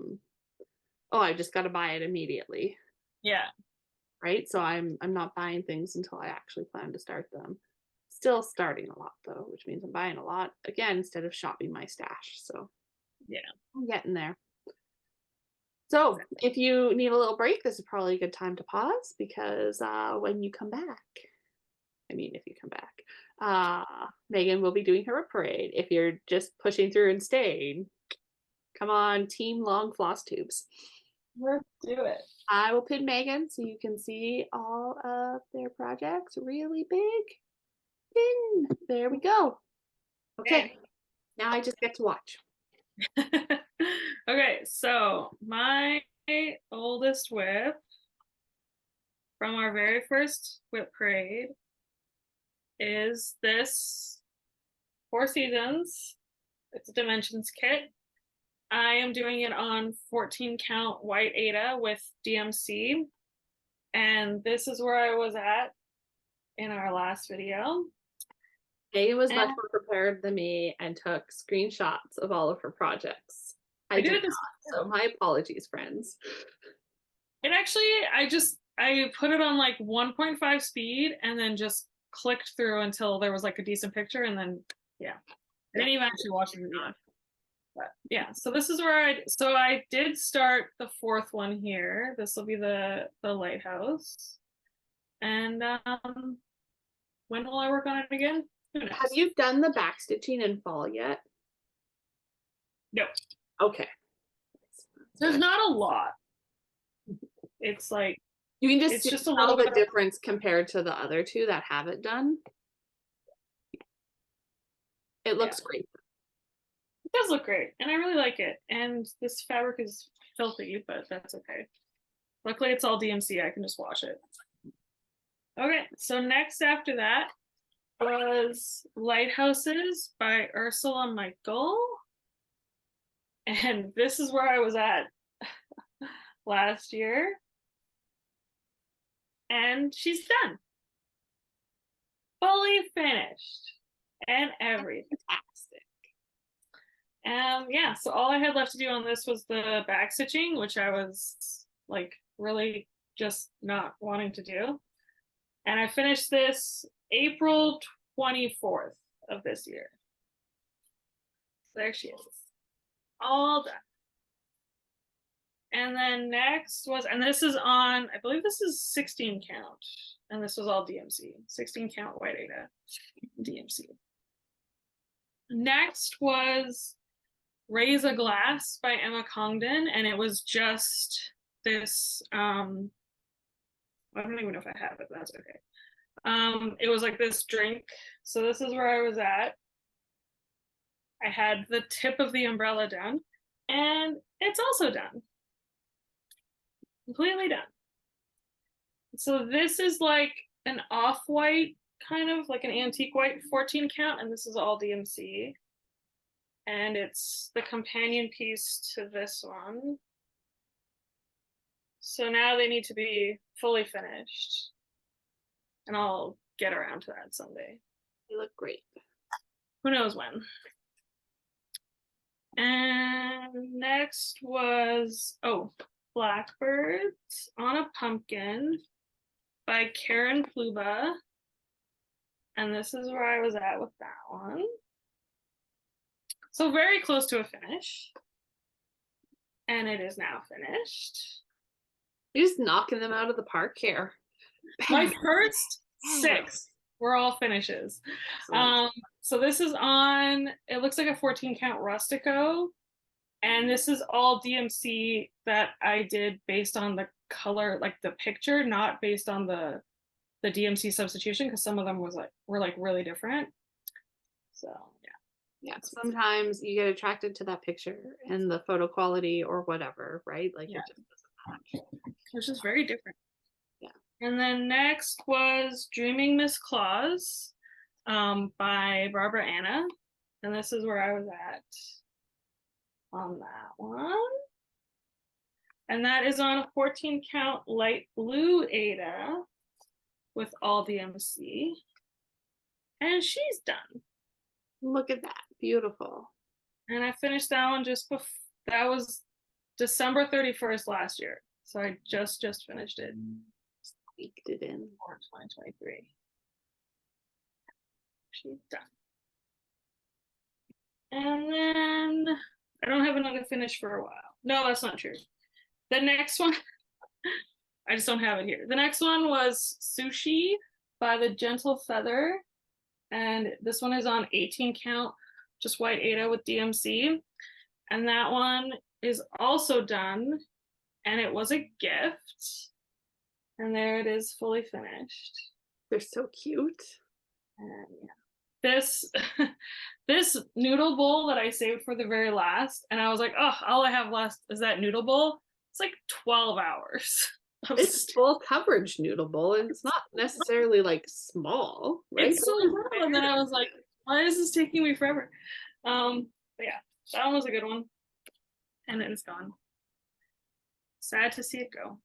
I just got to buy it immediately. Yeah. Right? So I'm not buying things until I actually plan to start them. Still starting a lot though, which means I'm buying a lot again instead of shopping my stash. So Yeah. I'm getting there. So if you need a little break, this is probably a good time to pause because when you come back, I mean, if you come back, Megan will be doing her WIP parade. If you're just pushing through and staying, come on, team long floss tubes. Let's do it. I will pin Megan so you can see all of their projects really big. Pin. There we go. Okay, now I just get to watch. Okay, so my oldest WIP from our very first WIP parade is this Four Seasons. It's a dimensions kit. I am doing it on 14 count white Ada with DMC. And this is where I was at in our last video. Megan was much more prepared than me and took screenshots of all of her projects. I did not, so my apologies, friends. It actually, I put it on like 1.5 speed and then just clicked through until there was like a decent picture, and then yeah, I didn't even actually watch the video. But yeah, so this is where I did start the fourth one here. This will be the lighthouse, and when will I work on it again? Who knows? Have you done the backstitching in fall yet? No. Okay. There's not a lot. It's like you can it's just tell the difference compared to the other two that have it done. It looks great. It does look great, and I really like it. And this fabric is filthy, but that's okay. Luckily, it's all DMC. I can just wash it. Okay, so next after that was Lighthouses by Ursula Michael. And this is where I was at last year. And she's done. Fully finished. And everything. Fantastic. Yeah, so all I had left to do on this was the back stitching, which I was like really just not wanting to do. And I finished this April 24th of this year. So there she is. All done. And then next was, and this is on, I believe this is 16 count. And this was all DMC. 16 count white Ada DMC. Next was Raise a Glass by Emma Congdon, and it was just this I don't even know if I have it, but that's okay. It was like this drink. So this is where I was at. I had the tip of the umbrella done, and it's also done. Completely done. So this is like an off-white, kind of like an antique white 14 count, and this is all DMC. And it's the companion piece to this one. So now they need to be fully finished. And I'll get around to that someday. They look great. Who knows when. And next was, Blackbirds on a Pumpkin by Karen Pluba. And this is where I was at with that one. So very close to a finish. And it is now finished. You're just knocking them out of the park here. My first 6 were all finishes. So this is on, it looks like a 14 count Rustico. And this is all DMC that I did based on the color, like the picture, not based on the DMC substitution, because some of them were like really different. So yeah. Yeah, sometimes you get attracted to that picture and the photo quality or whatever, right? Like Yeah. it just doesn't match. Which is very different. Yeah. And then next was Dreaming Miss Claus by Barbara Anna. And this is where I was at on that one. And that is on a 14 count light blue Ada with all DMC. And she's done. Look at that. Beautiful. And I finished that one just before, that was December 31st last year. So I just finished it. Tweaked it in. For 2023. She's done. And then I don't have another finish for a while. No, that's not true. The next one, I just don't have it here. The next one was Sushi by the Gentle Feather. And this one is on 18 count, just white Ada with DMC. And that one is also done. And it was a gift. And there it is, fully finished. They're so cute. And yeah. This noodle bowl that I saved for the very last, and I was like, oh, all I have left is that noodle bowl. It's like 12 hours. It's full coverage noodle bowl, and it's not necessarily like small, right? It's so little, and then I was like, why is this taking me forever? But yeah, that one was a good one, and then it's gone. Sad to see it go.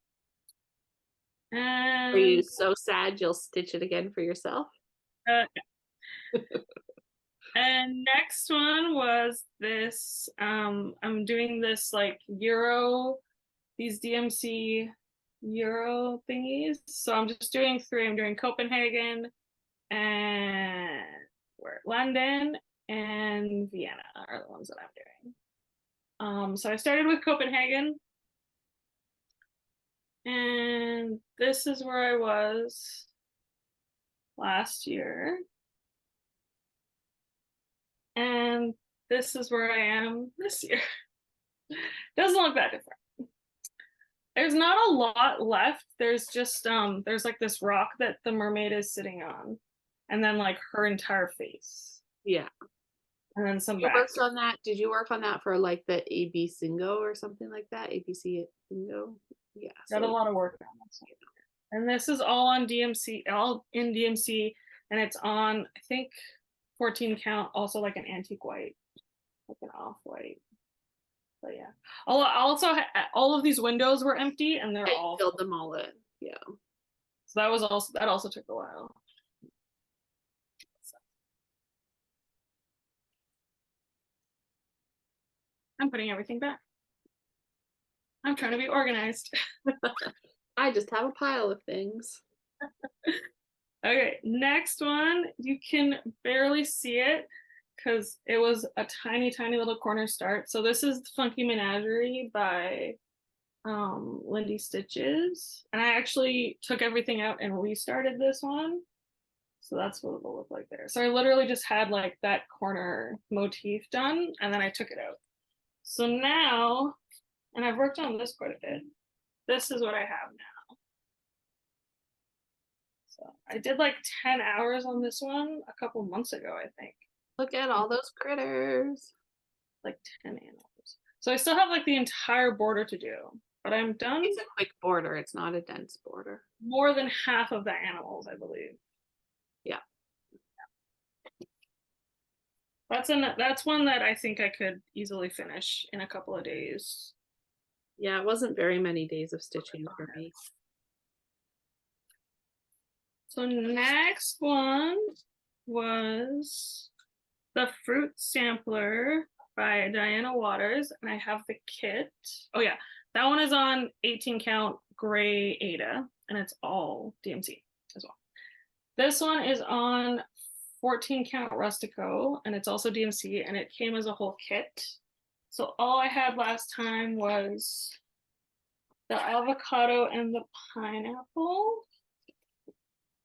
And Are you so sad you'll stitch it again for yourself? yeah. And next one was this. I'm doing this like these DMC Euro thingies. So I'm just doing 3. I'm doing Copenhagen and London and Vienna are the ones that I'm doing. So I started with Copenhagen. And this is where I was last year. And this is where I am this year. Doesn't look that different. There's not a lot left. There's just there's like this rock that the mermaid is sitting on, and then like her entire face. Yeah. And then some You back. worked on that. Did you work on that for like the AB Singo or something like that? ABC Singo? Yeah. Got a lot of work on this. And this is all on DMC, all in DMC, and it's on, I think, 14 count, also like an antique white, like an off-white. But yeah, also all of these windows were empty, and they're all filled them all in. Yeah. So that also took a while. So. I'm putting everything back. I'm trying to be organized. I just have a pile of things. Okay, next one. You can barely see it because it was a tiny little corner start. So this is Funky Menagerie by Lindy Stitches, and I actually took everything out and restarted this one. So that's what it will look like there. So I literally just had like that corner motif done, and then I took it out. So now, and I've worked on this quite a bit. This is what I have now. So I did like 10 hours on this one a couple months ago, I think. Look at all those critters. Like 10 animals. So I still have like the entire border to do, but I'm done. It's a quick border. It's not a dense border. More than half of the animals, I believe. Yeah. That's one that I think I could easily finish in a couple of days. Yeah, it wasn't very many days of stitching for me. So next one was the Fruit Sampler by Diana Waters, and I have the kit. Oh yeah, that one is on 18 count gray Ada, and it's all DMC as well. This one is on 14 count Rustico, and it's also DMC, and it came as a whole kit. So all I had last time was the avocado and the pineapple.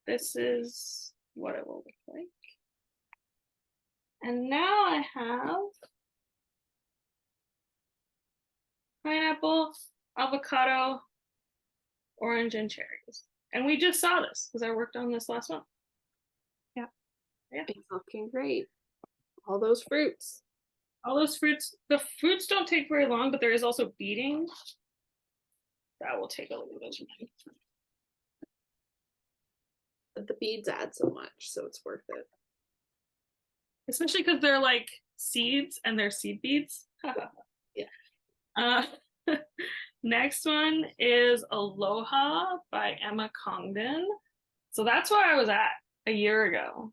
This is what it will look like. And now I have pineapple, avocado, orange, and cherries. And we just saw this because I worked on this last month. Yeah. Yeah. It's looking great. All those fruits. All those fruits. The fruits don't take very long, but there is also beating. That will take a little bit of time. But the beads add so much, so it's worth it. Especially because they're like seeds and they're seed beads. Yeah. Next one is Aloha by Emma Congdon. So that's where I was at a year ago.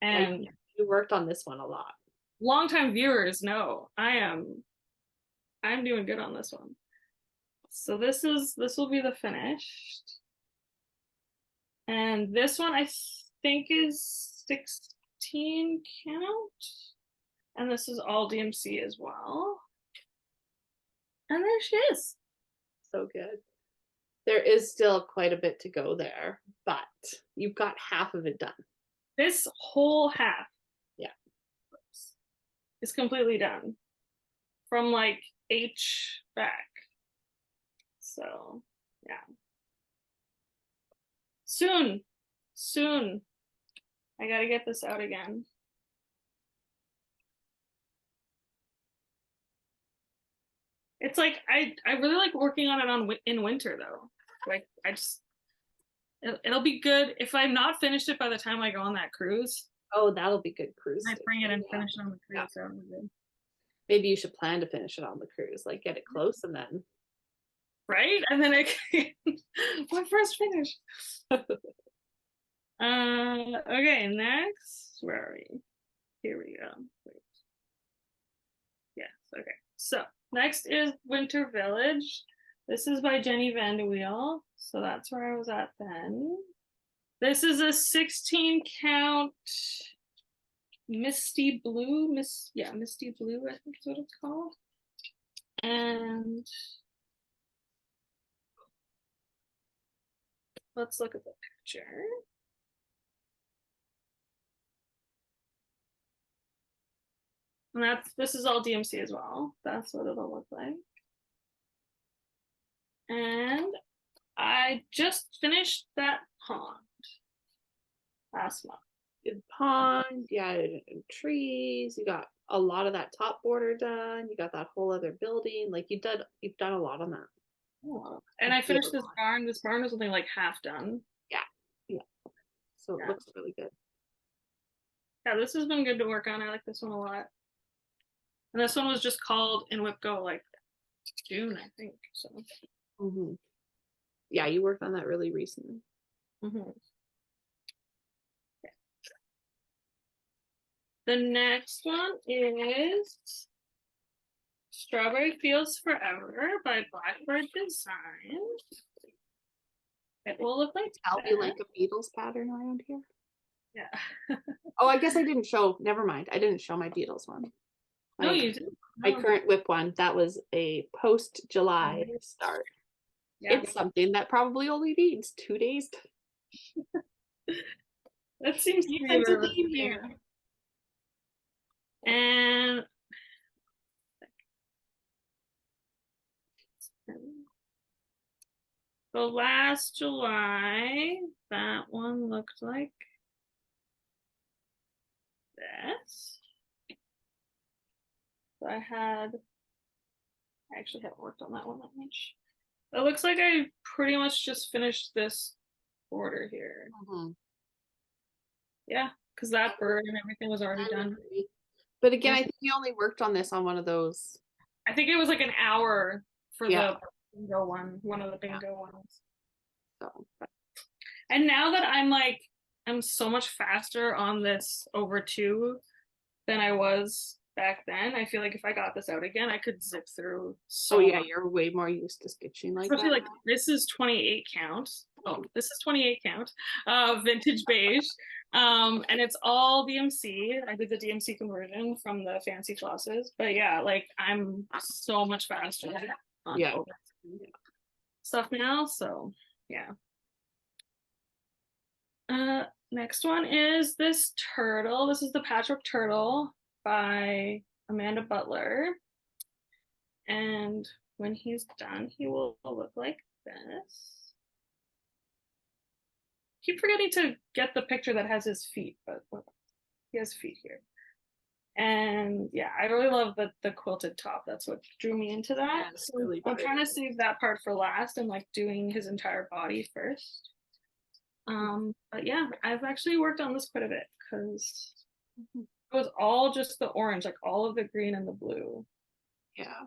And you worked on this one a lot. Longtime viewers know I'm doing good on this one. So this will be the finished. And this one I think is 16 count. And this is all DMC as well. And there she is. So good. There is still quite a bit to go there, but you've got half of it done. This whole half, yeah, is completely done from like H back. So yeah, soon I gotta get this out again. It's like I really like working on it in winter though. Like I just it'll be good if I'm not finished it by the time I go on that cruise. Oh, that'll be good cruise. I bring it and finish it on the cruise. Yeah. So maybe you should plan to finish it on the cruise, like get it close and then. Right? And then I can my first finish. Okay, next. Where are we? Here we go. Wait. Yes, okay. So next is Winter Village. This is by Jenny Van de Weel. So that's where I was at then. This is a 16 count Misty Blue. Misty Blue, I think is what it's called. And let's look at the picture. And this is all DMC as well. That's what it'll look like. And I just finished that pond last month. Good pond, yeah, trees, you got a lot of that top border done, you got that whole other building, like you've done a lot on that. Oh, and I finished this barn. This barn was only like half done. Yeah. So it looks really good. Yeah, this has been good to work on. I like this one a lot. And this one was just called in WIP Go like June, I think. So. Yeah, you worked on that really recently. Yeah. The next one is Strawberry Fields Forever by Blackbird Design. It will look like I'll be like a Beatles pattern around here. Yeah. Oh, I guess I didn't show. Never mind. I didn't show my Beatles one. No, you did. My current WIP one. That was a post-July start. Yeah. It's something that probably only needs 2 days. That seems to be the theme here. And so last July, that one looked like this. So I actually haven't worked on that one that much. It looks like I pretty much just finished this border here. Yeah, because that bird and everything was already done. But again, I think you only worked on this on one of those. I think it was like an hour for the bingo one of the bingo ones. So, and now that I'm so much faster on this over 2 than I was back then, I feel like if I got this out again, I could zip through so much. You're way more used to stitching like especially that. Like this is 28 count. Oh, this is 28 count. Vintage beige. And it's all DMC. I did the DMC conversion from the fancy flosses. But yeah, like I'm so much faster on stuff now. So yeah. Next one is this turtle. This is the Patchwork Turtle by Amanda Butler. And when he's done, he will look like this. Keep forgetting to get the picture that has his feet, but he has feet here. And yeah, I really love the quilted top. That's what drew me into that. Yeah, so really I'm trying to save that part for last and like doing his entire body first. But yeah, I've actually worked on this quite a bit because it was all just the orange, like all of the green and the blue. Yeah.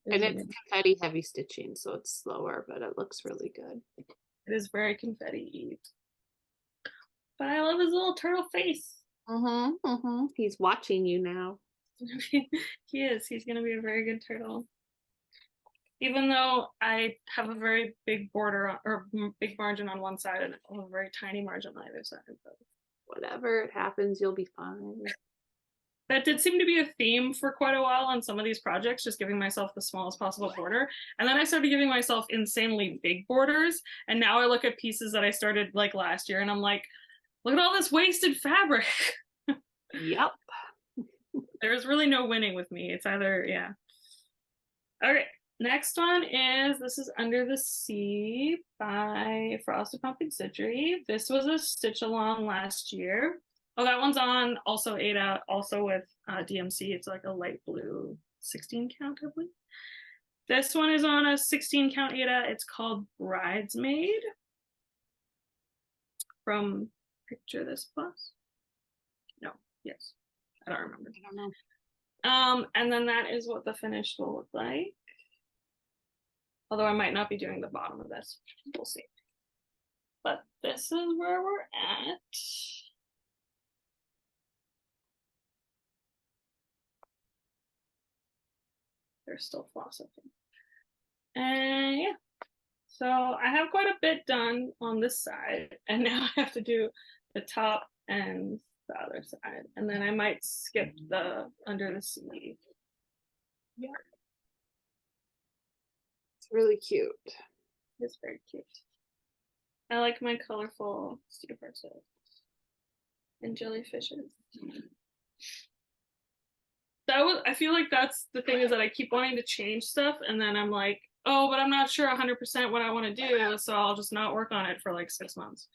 And it's confetti heavy stitching, so it's slower, but it looks really good. It is very confetti. But I love his little turtle face. He's watching you now. He is. He's gonna be a very good turtle. Even though I have a very big border or big margin on one side and a very tiny margin on the other side. But whatever it happens, you'll be fine. That did seem to be a theme for quite a while on some of these projects, just giving myself the smallest possible border. And then I started giving myself insanely big borders. And now I look at pieces that I started like last year and I'm like, look at all this wasted fabric. Yep. There's really no winning with me. It's either, yeah. Okay, next one is, this is Under the Sea by Flosstubeversary. This was a stitch along last year. Oh, that one's on also Ada, also with DMC. It's like a light blue 16 count, I believe. This one is on a 16 count Ada. It's called Bridesmaid from Picture This Plus. No, yes, I don't remember. I don't know. And then that is what the finished will look like. Although I might not be doing the bottom of this. We'll see. But this is where we're at. There's still floss up here. And yeah. So I have quite a bit done on this side. And now I have to do the top and the other side. And then I might skip the Under the Sea. Yeah. It's really cute. It's very cute. I like my colorful seahorses and jellyfishes. I feel like that's the thing, is that I keep wanting to change stuff and then I'm like, oh, but I'm not sure 100% what I want to do, so I'll just not work on it for like 6 months.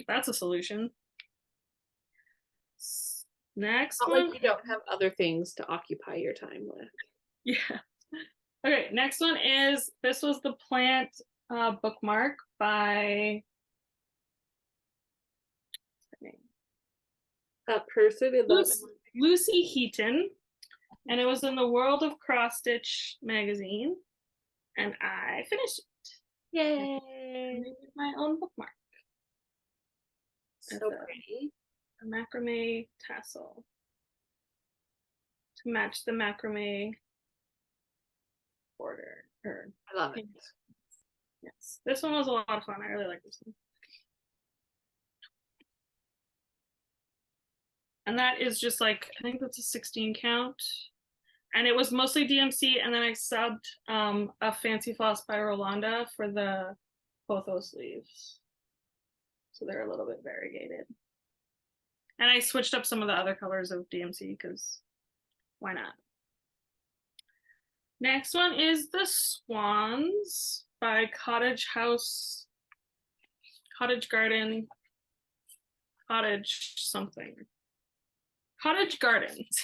That's a solution. Next Not one. like you don't have other things to occupy your time with. Yeah. Okay, next one is, this was the plant bookmark by, That person in Lucy Heaton, and it was in the World of Cross Stitch magazine, and I finished it. Yay! My own bookmark. So pretty. A macrame tassel to match the macrame border. I love it. Yes, this one was a lot of fun. I really like this one. And that is just like, I think that's a 16 count. And it was mostly DMC, and then I subbed a Fancy Floss by Rolanda for the Potho sleeves. So they're a little bit variegated. And I switched up some of the other colors of DMC because why not? Next one is the Swans by Cottage Garden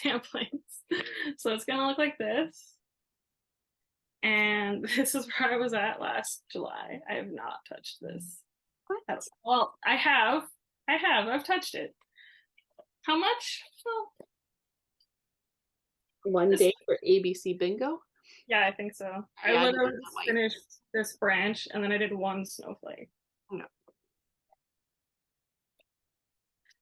samplings. So it's gonna look like this. And this is where I was at last July. I have not touched this. What? Well, I've touched it. How much? Well, one day for ABC Bingo? Yeah, I think so. Yeah, I literally finished this branch and then I did one snowflake. No.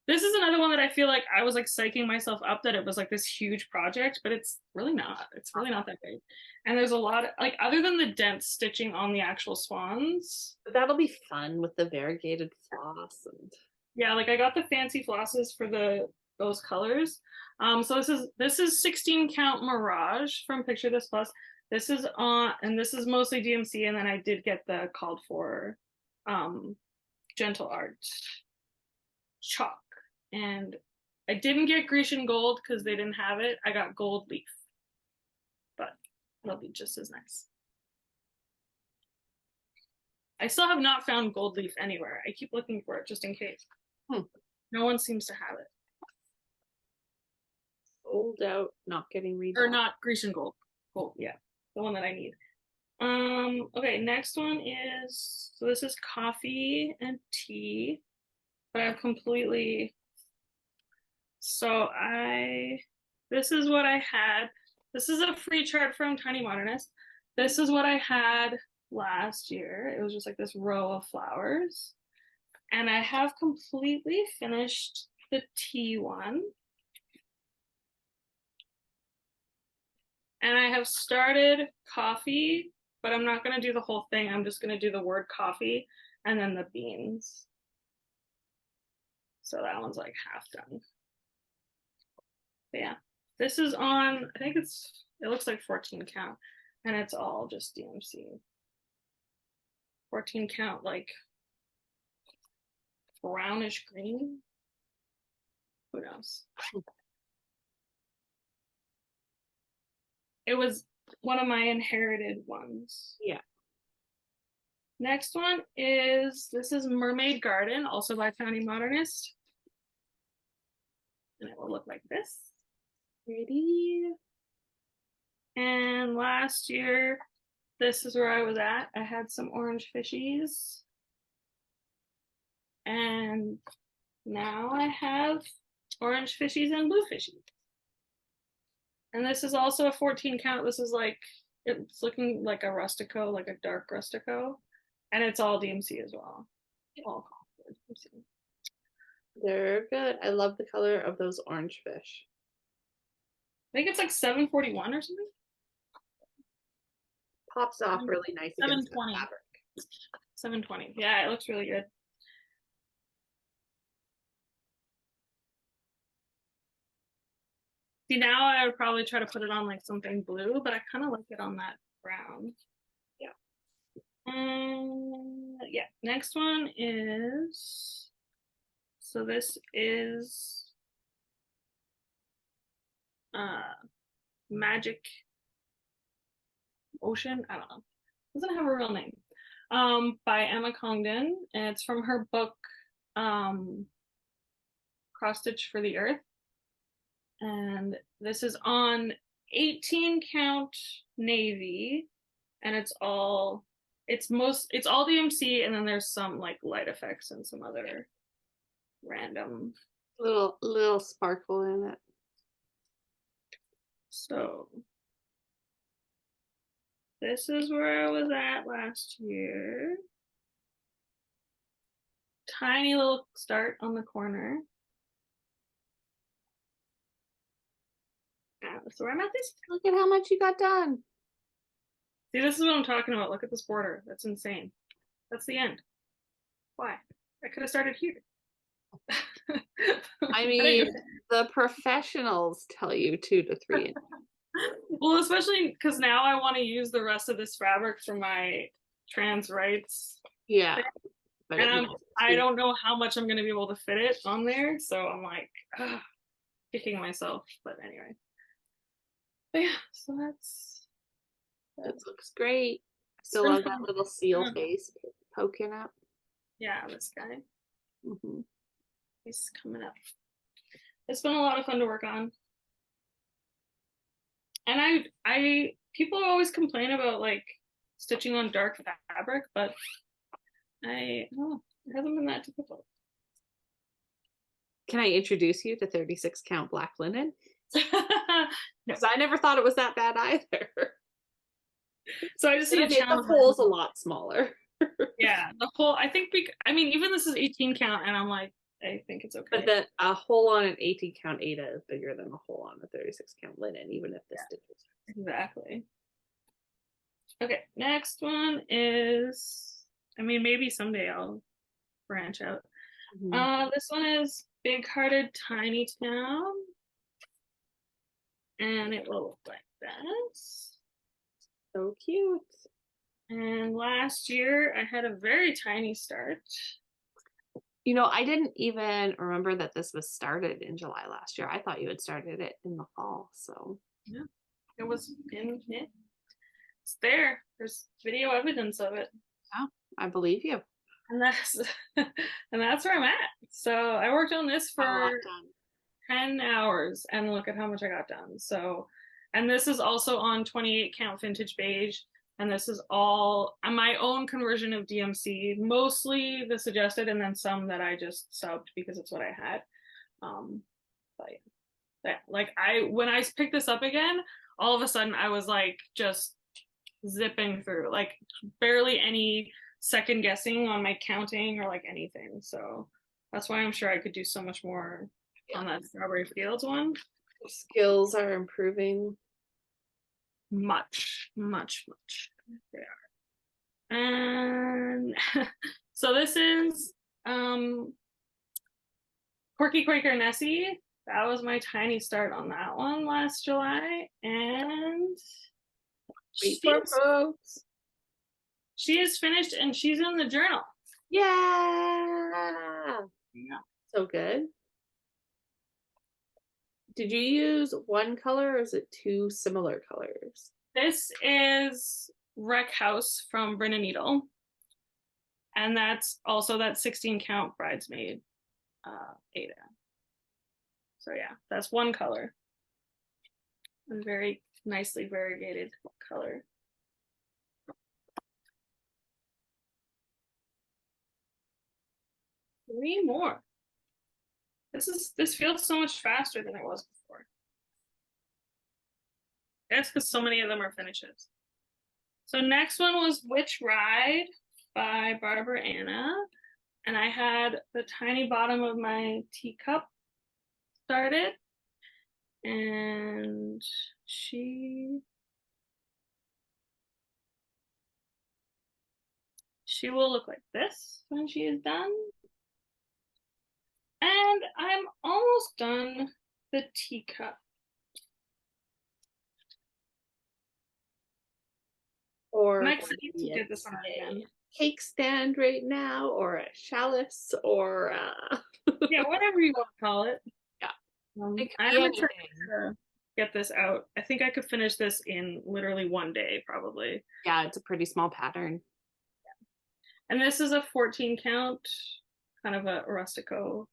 This is another one that I feel like I was like psyching myself up that it was like this huge project, but it's really not. It's really not that big. And there's a lot of, like, other than the dense stitching on the actual swans. That'll be fun with the variegated floss. And yeah, like I got the fancy flosses for those colors. So this is 16 count Mirage from Picture This Plus. This is on, and this is mostly DMC, and then I did get the called for Gentle Art chalk. And I didn't get Grecian gold because they didn't have it. I got gold leaf, but it'll be just as nice. I still have not found gold leaf anywhere. I keep looking for it just in case. No one seems to have it. Sold out, not getting redone. Or not Grecian gold. Gold, yeah. The one that I need. Okay, next one is, so this is coffee and tea, but I've completely, this is what I had. This is a free chart from Tiny Modernist. This is what I had last year. It was just like this row of flowers. And I have completely finished the tea one. And I have started coffee, but I'm not going to do the whole thing. I'm just going to do the word coffee and then the beans. So that one's like half done. But yeah, this is on, I think it looks like 14 count, and it's all just DMC. 14 count, like brownish green. Who knows? It was one of my inherited ones. Yeah. Next one is, this is Mermaid Garden, also by Tiny Modernist. And it will look like this. Pretty. And last year, this is where I was at. I had some orange fishies. And now I have orange fishies and blue fishies. And this is also a 14 count. This is like, it's looking like a rustico, like a dark rustico. And it's all DMC as well. All DMC. They're good. I love the color of those orange fish. I think it's like 741 or something. Pops off really nice against the 720. fabric. 720. Yeah, it looks really good. See, now I would probably try to put it on like something blue, but I kind of like it on that brown. Yeah. Yeah, next one is, so this is Magic Ocean. I don't know. Doesn't have a real name. By Emma Congdon, and it's from her book Cross Stitch for the Earth. And this is on 18 count navy, and it's all DMC, and then there's some like light effects and some other random little sparkle in it. So this is where I was at last year. Tiny little start on the corner. So I'm at this. Look at how much you got done. See, this is what I'm talking about. Look at this border. That's insane. That's the end. Why? I could have started here. I mean, the professionals tell you 2 to 3 inches. Well, especially because now I want to use the rest of this fabric for my trans rights. Yeah. But and I don't know how much I'm going to be able to fit it on there. So I'm like, kicking myself. But anyway. But yeah, so that looks great. Still love that little seal face poking up. Yeah, this guy. Mm-hmm. He's coming up. It's been a lot of fun to work on. And people always complain about like stitching on dark fabric, but it hasn't been that difficult. Can I introduce you to 36 count black linen? Because I never thought it was that bad either. So I just need to the hole's a lot smaller. Yeah, the hole. I think even this is 18 count, and I'm like, I think it's okay. But a hole on an 18 count Aida is bigger than a hole on a 36 count linen, even if the stitches. Exactly. Okay, next one is, maybe someday I'll branch out. Mm-hmm. This one is Big Hearted Tiny Town. And it will look like this. So cute. And last year I had a very tiny start. You know, I didn't even remember that this was started in July last year. I thought you had started it in the fall. So Yeah, it was in it. It's there. There's video evidence of it. yeah, I believe you. And that's and that's where I'm at. So I worked on this Got a lot for done. 10 hours and look at how much I got done. So, and this is also on 28 count vintage beige. And this is all my own conversion of DMC, mostly the suggested, and then some that I just subbed because it's what I had. But yeah, like when I picked this up again, all of a sudden I was like just zipping through, like barely any second guessing on my counting or like anything. So that's why I'm sure I could do so much more on that Strawberry Fields one. Skills are improving. Much, much, much. They are. And so this is Corky Quaker Nessie. That was my tiny start on that one last July. And Wait for folks. she is finished and she's in the journal. Yeah. Yeah. So good. Did you use one color or is it two similar colors? This is Wreck House from Bryn Needle. And that's also that 16 count bridesmaid Ada. So yeah, that's one color. A very nicely variegated color. Three more. This feels so much faster than it was before. That's because so many of them are finishes. So next one was Witch Ride by Barbara Anna. And I had the tiny bottom of my teacup started. And she will look like this when she is done. And I'm almost done the teacup. Or I'm excited to get this one again. Cake stand right now, or a chalice, or yeah, whatever you want to call it. Yeah, I'm excited to get this out. I think I could finish this in literally one day, probably. Yeah, it's a pretty small pattern. Yeah. And this is a 14 count, kind of a rustico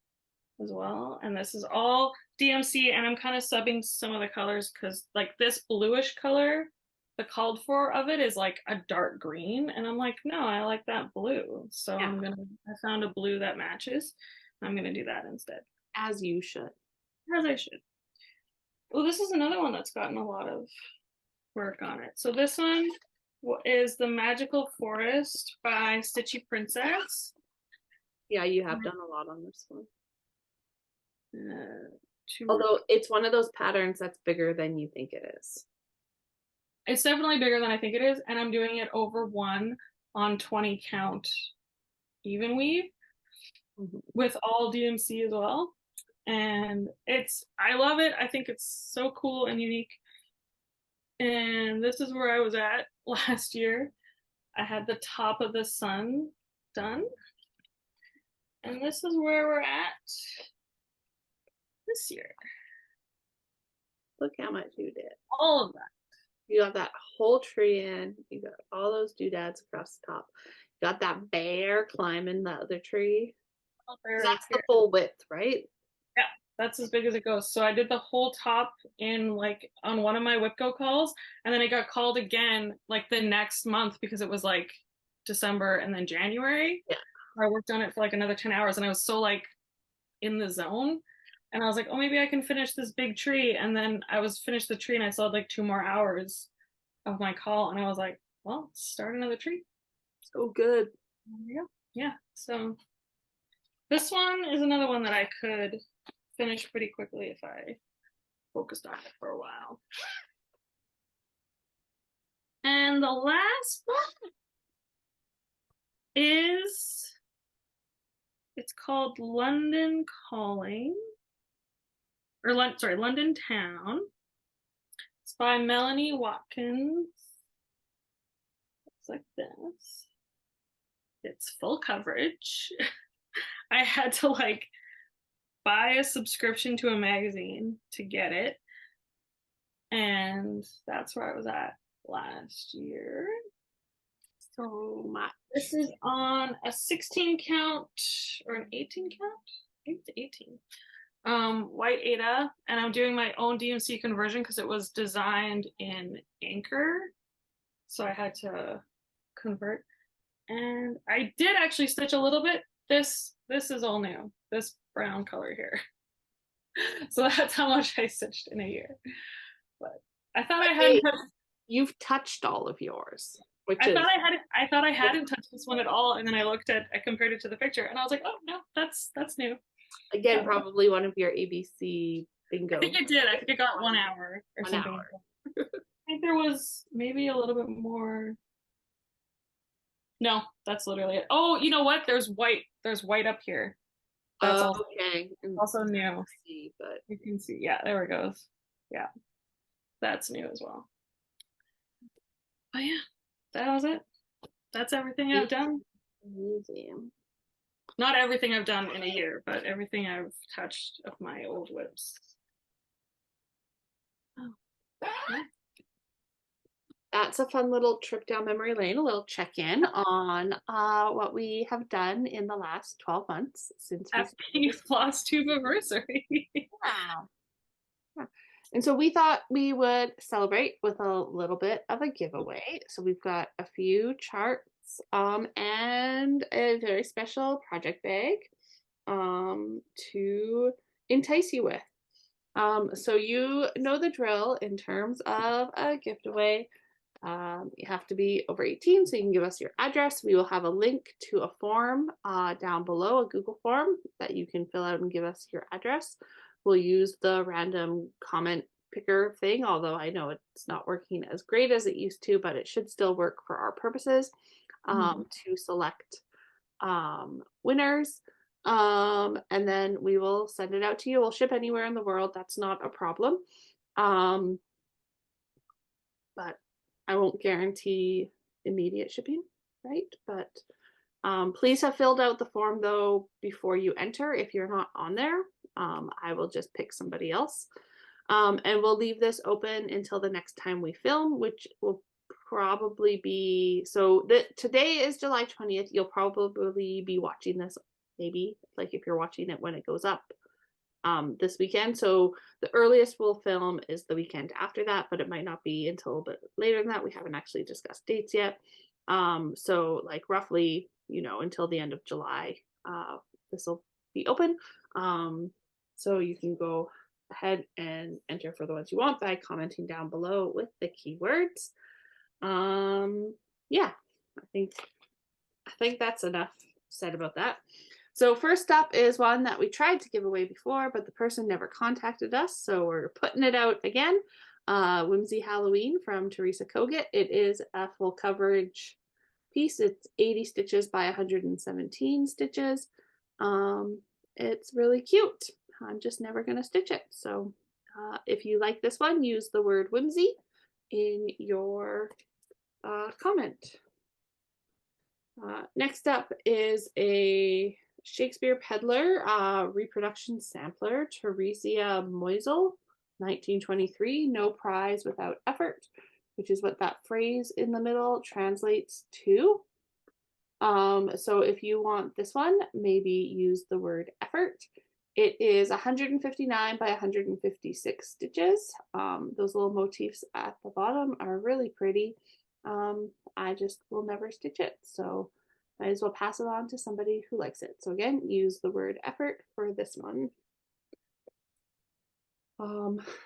as well. And this is all DMC, and I'm kind of subbing some of the colors because like this bluish color, the called for of it is like a dark green, and I'm like, no, I like that blue. So yeah. I found a blue that matches. I'm gonna do that instead. As you should. As I should. Well, this is another one that's gotten a lot of work on it. So this one is The Magical Forest by Stitchy Princess. Yeah, you have done a lot on this one. Although it's one of those patterns that's bigger than you think it is. It's definitely bigger than I think it is, and I'm doing it over one on 20 count even weave with all DMC as well. And I love it. I think it's so cool and unique. And this is where I was at last year. I had the top of the sun done. And this is where we're at this year. Look how much you did. All of that. You got that whole tree in. You got all those doodads across the top. You got that bear climbing the other tree. That's the full width, right? Yeah, that's as big as it goes. So I did the whole top in like on one of my WIP Go calls, and then it got called again like the next month because it was like December and then January. Yeah. I worked on it for like another 10 hours, and I was so like in the zone. And I was like, oh, maybe I can finish this big tree. And then I was finished the tree and I still had like 2 more hours of my call. And I was like, well, start another tree. So good. Yeah. So this one is another one that I could finish pretty quickly if I focused on it for a while. And the last one it's called London Calling. London Town. It's by Melanie Watkins. It's like this. It's full coverage. I had to like buy a subscription to a magazine to get it. And that's where I was at last year. So much. This is on a 16 count or an 18 count? I think it's 18. White Ada, and I'm doing my own DMC conversion because it was designed in Anchor. So I had to convert. And I did actually stitch a little bit. This is all new. This brown color here. So that's how much I stitched in a year. But I thought I hadn't touched, You've touched all of yours, which I is thought I hadn't touched this one at all. And then I compared it to the picture and I was like, oh no, that's new. again probably one of your ABC bingo. I think I did. I think I got 1 hour or 1 something. hour. I think there was maybe a little bit more. No, that's literally it. Oh, you know what? There's white. There's white up here. That's Okay. also new. See, but You can see. Yeah, there it goes. Yeah, that's new as well. Oh yeah, that was it. That's everything I've done. museum. Not everything I've done in a year, but everything I've touched of my old WIPs. Oh. Yeah. That's a fun little trip down memory lane, a little check-in on what we have done in the last 12 months since we Happy Flosstubeversary. Wow. And so we thought we would celebrate with a little bit of a giveaway. So we've got a few charts and a very special project bag to entice you with. So you know the drill in terms of a gift away. You have to be over 18, so you can give us your address. We will have a link to a form down below, a Google form that you can fill out and give us your address. We'll use the random comment picker thing, although I know it's not working as great as it used to, but it should still work for our purposes to select winners. And then we will send it out to you. We'll ship anywhere in the world. That's not a problem. But I won't guarantee immediate shipping, right? But please have filled out the form though before you enter. If you're not on there, I will just pick somebody else. And we'll leave this open until the next time we film, which will probably be, so today is July 20th. You'll probably be watching this maybe like if you're watching it when it goes up this weekend. So the earliest we'll film is the weekend after that, but it might not be until a bit later than that. We haven't actually discussed dates yet. So like roughly, until the end of July, this will be open. So you can go ahead and enter for the ones you want by commenting down below with the keywords. Yeah, I think that's enough said about that. So first up is one that we tried to give away before, but the person never contacted us, so we're putting it out again. Whimsy Halloween from Teresa Kogut. It is a full coverage piece. It's 80 stitches by 117 stitches. It's really cute. I'm just never going to stitch it. So if you like this one, use the word whimsy in your comment. Next up is a Shakespeare Peddler reproduction sampler, Theresia Moisel, 1923, no prize without effort, which is what that phrase in the middle translates to. So if you want this one, maybe use the word effort. It is 159 by 156 stitches. Those little motifs at the bottom are really pretty. I just will never stitch it, so might as well pass it on to somebody who likes it. So again, use the word effort for this one.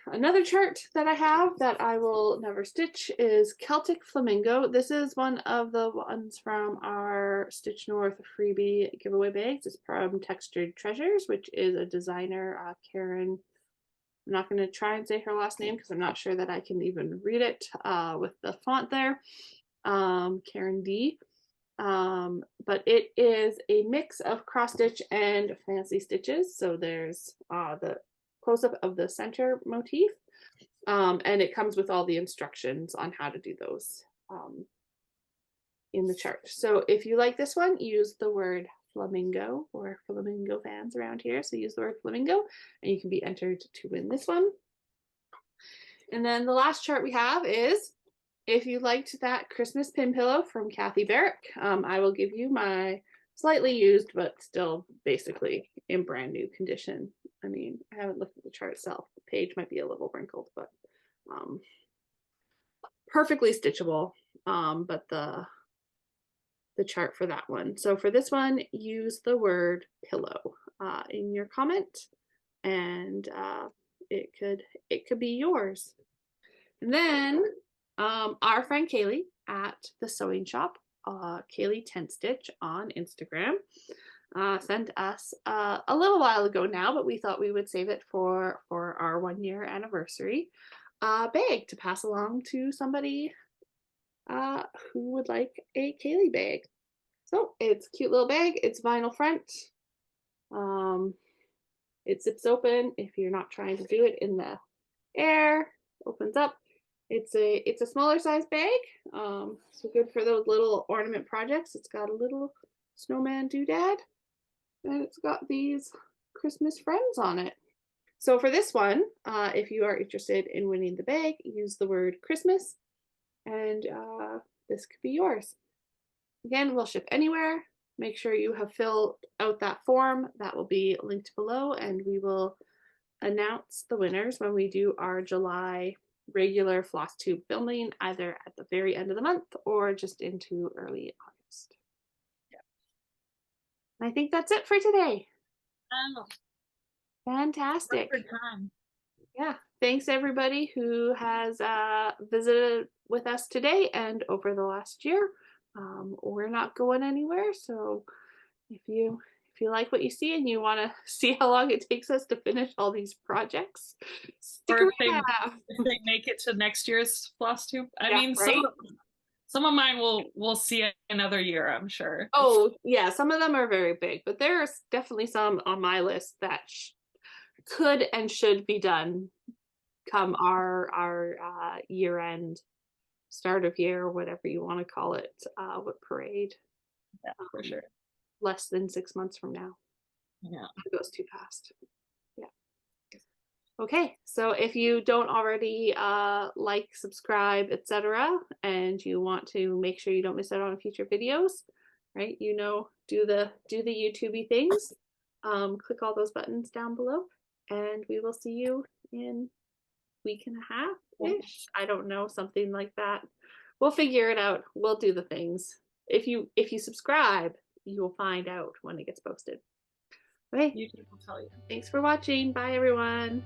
Another chart that I have that I will never stitch is Celtic Flamingo. This is one of the ones from our Stitch North freebie giveaway bags. It's from Textured Treasures, which is a designer, Karen. I'm not going to try and say her last name because I'm not sure that I can even read it with the font there. Karen D. But it is a mix of cross stitch and fancy stitches. So there's the close-up of the center motif, and it comes with all the instructions on how to do those in the chart. So if you like this one, use the word flamingo or flamingo fans around here. So use the word flamingo and you can be entered to win this one. And then the last chart we have is, if you liked that Christmas pin pillow from Kathy Barrick, I will give you my slightly used, but still basically in brand new condition. I mean, I haven't looked at the chart itself. The page might be a little wrinkled, but perfectly stitchable. But the chart for that one. So for this one, use the word pillow in your comment, and it could be yours. And then our friend Kaylee at the sewing shop, Kaylee Tent Stitch on Instagram, sent us a little while ago now, but we thought we would save it for our 1-year anniversary bag to pass along to somebody who would like a Kaylee bag. So it's a cute little bag. It's vinyl front. It zips open if you're not trying to do it in the air. Opens up. It's a smaller size bag, so good for those little ornament projects. It's got a little snowman doodad, and it's got these Christmas friends on it. So for this one, if you are interested in winning the bag, use the word Christmas, and this could be yours. Again, we'll ship anywhere. Make sure you have filled out that form. That will be linked below, and we will announce the winners when we do our July regular Flosstube filming, either at the very end of the month or just into early August. Yeah. And I think that's it for today. Oh, fantastic. Good time. Yeah. Thanks everybody who has visited with us today and over the last year. We're not going anywhere, so if you like what you see and you want to see how long it takes us to finish all these projects, stick or around. if they make it to next year's Flosstube. I mean, right? some of mine will see another year, I'm sure. Oh yeah, some of them are very big, but there's definitely some on my list that could and should be done come our year end, start of year, whatever you want to call it, WIP parade. Yeah, for sure. Less than 6 months from now. Yeah, it goes too fast. Yeah. Okay, so if you don't already like, subscribe, etc., and you want to make sure you don't miss out on future videos, right? Do the YouTubey things. Click all those buttons down below, and we will see you in a week and a half-ish. I don't know, something like that. We'll figure it out. We'll do the things. If you subscribe, you will find out when it gets posted. Okay. YouTube will tell you. Thanks for watching. Bye, everyone.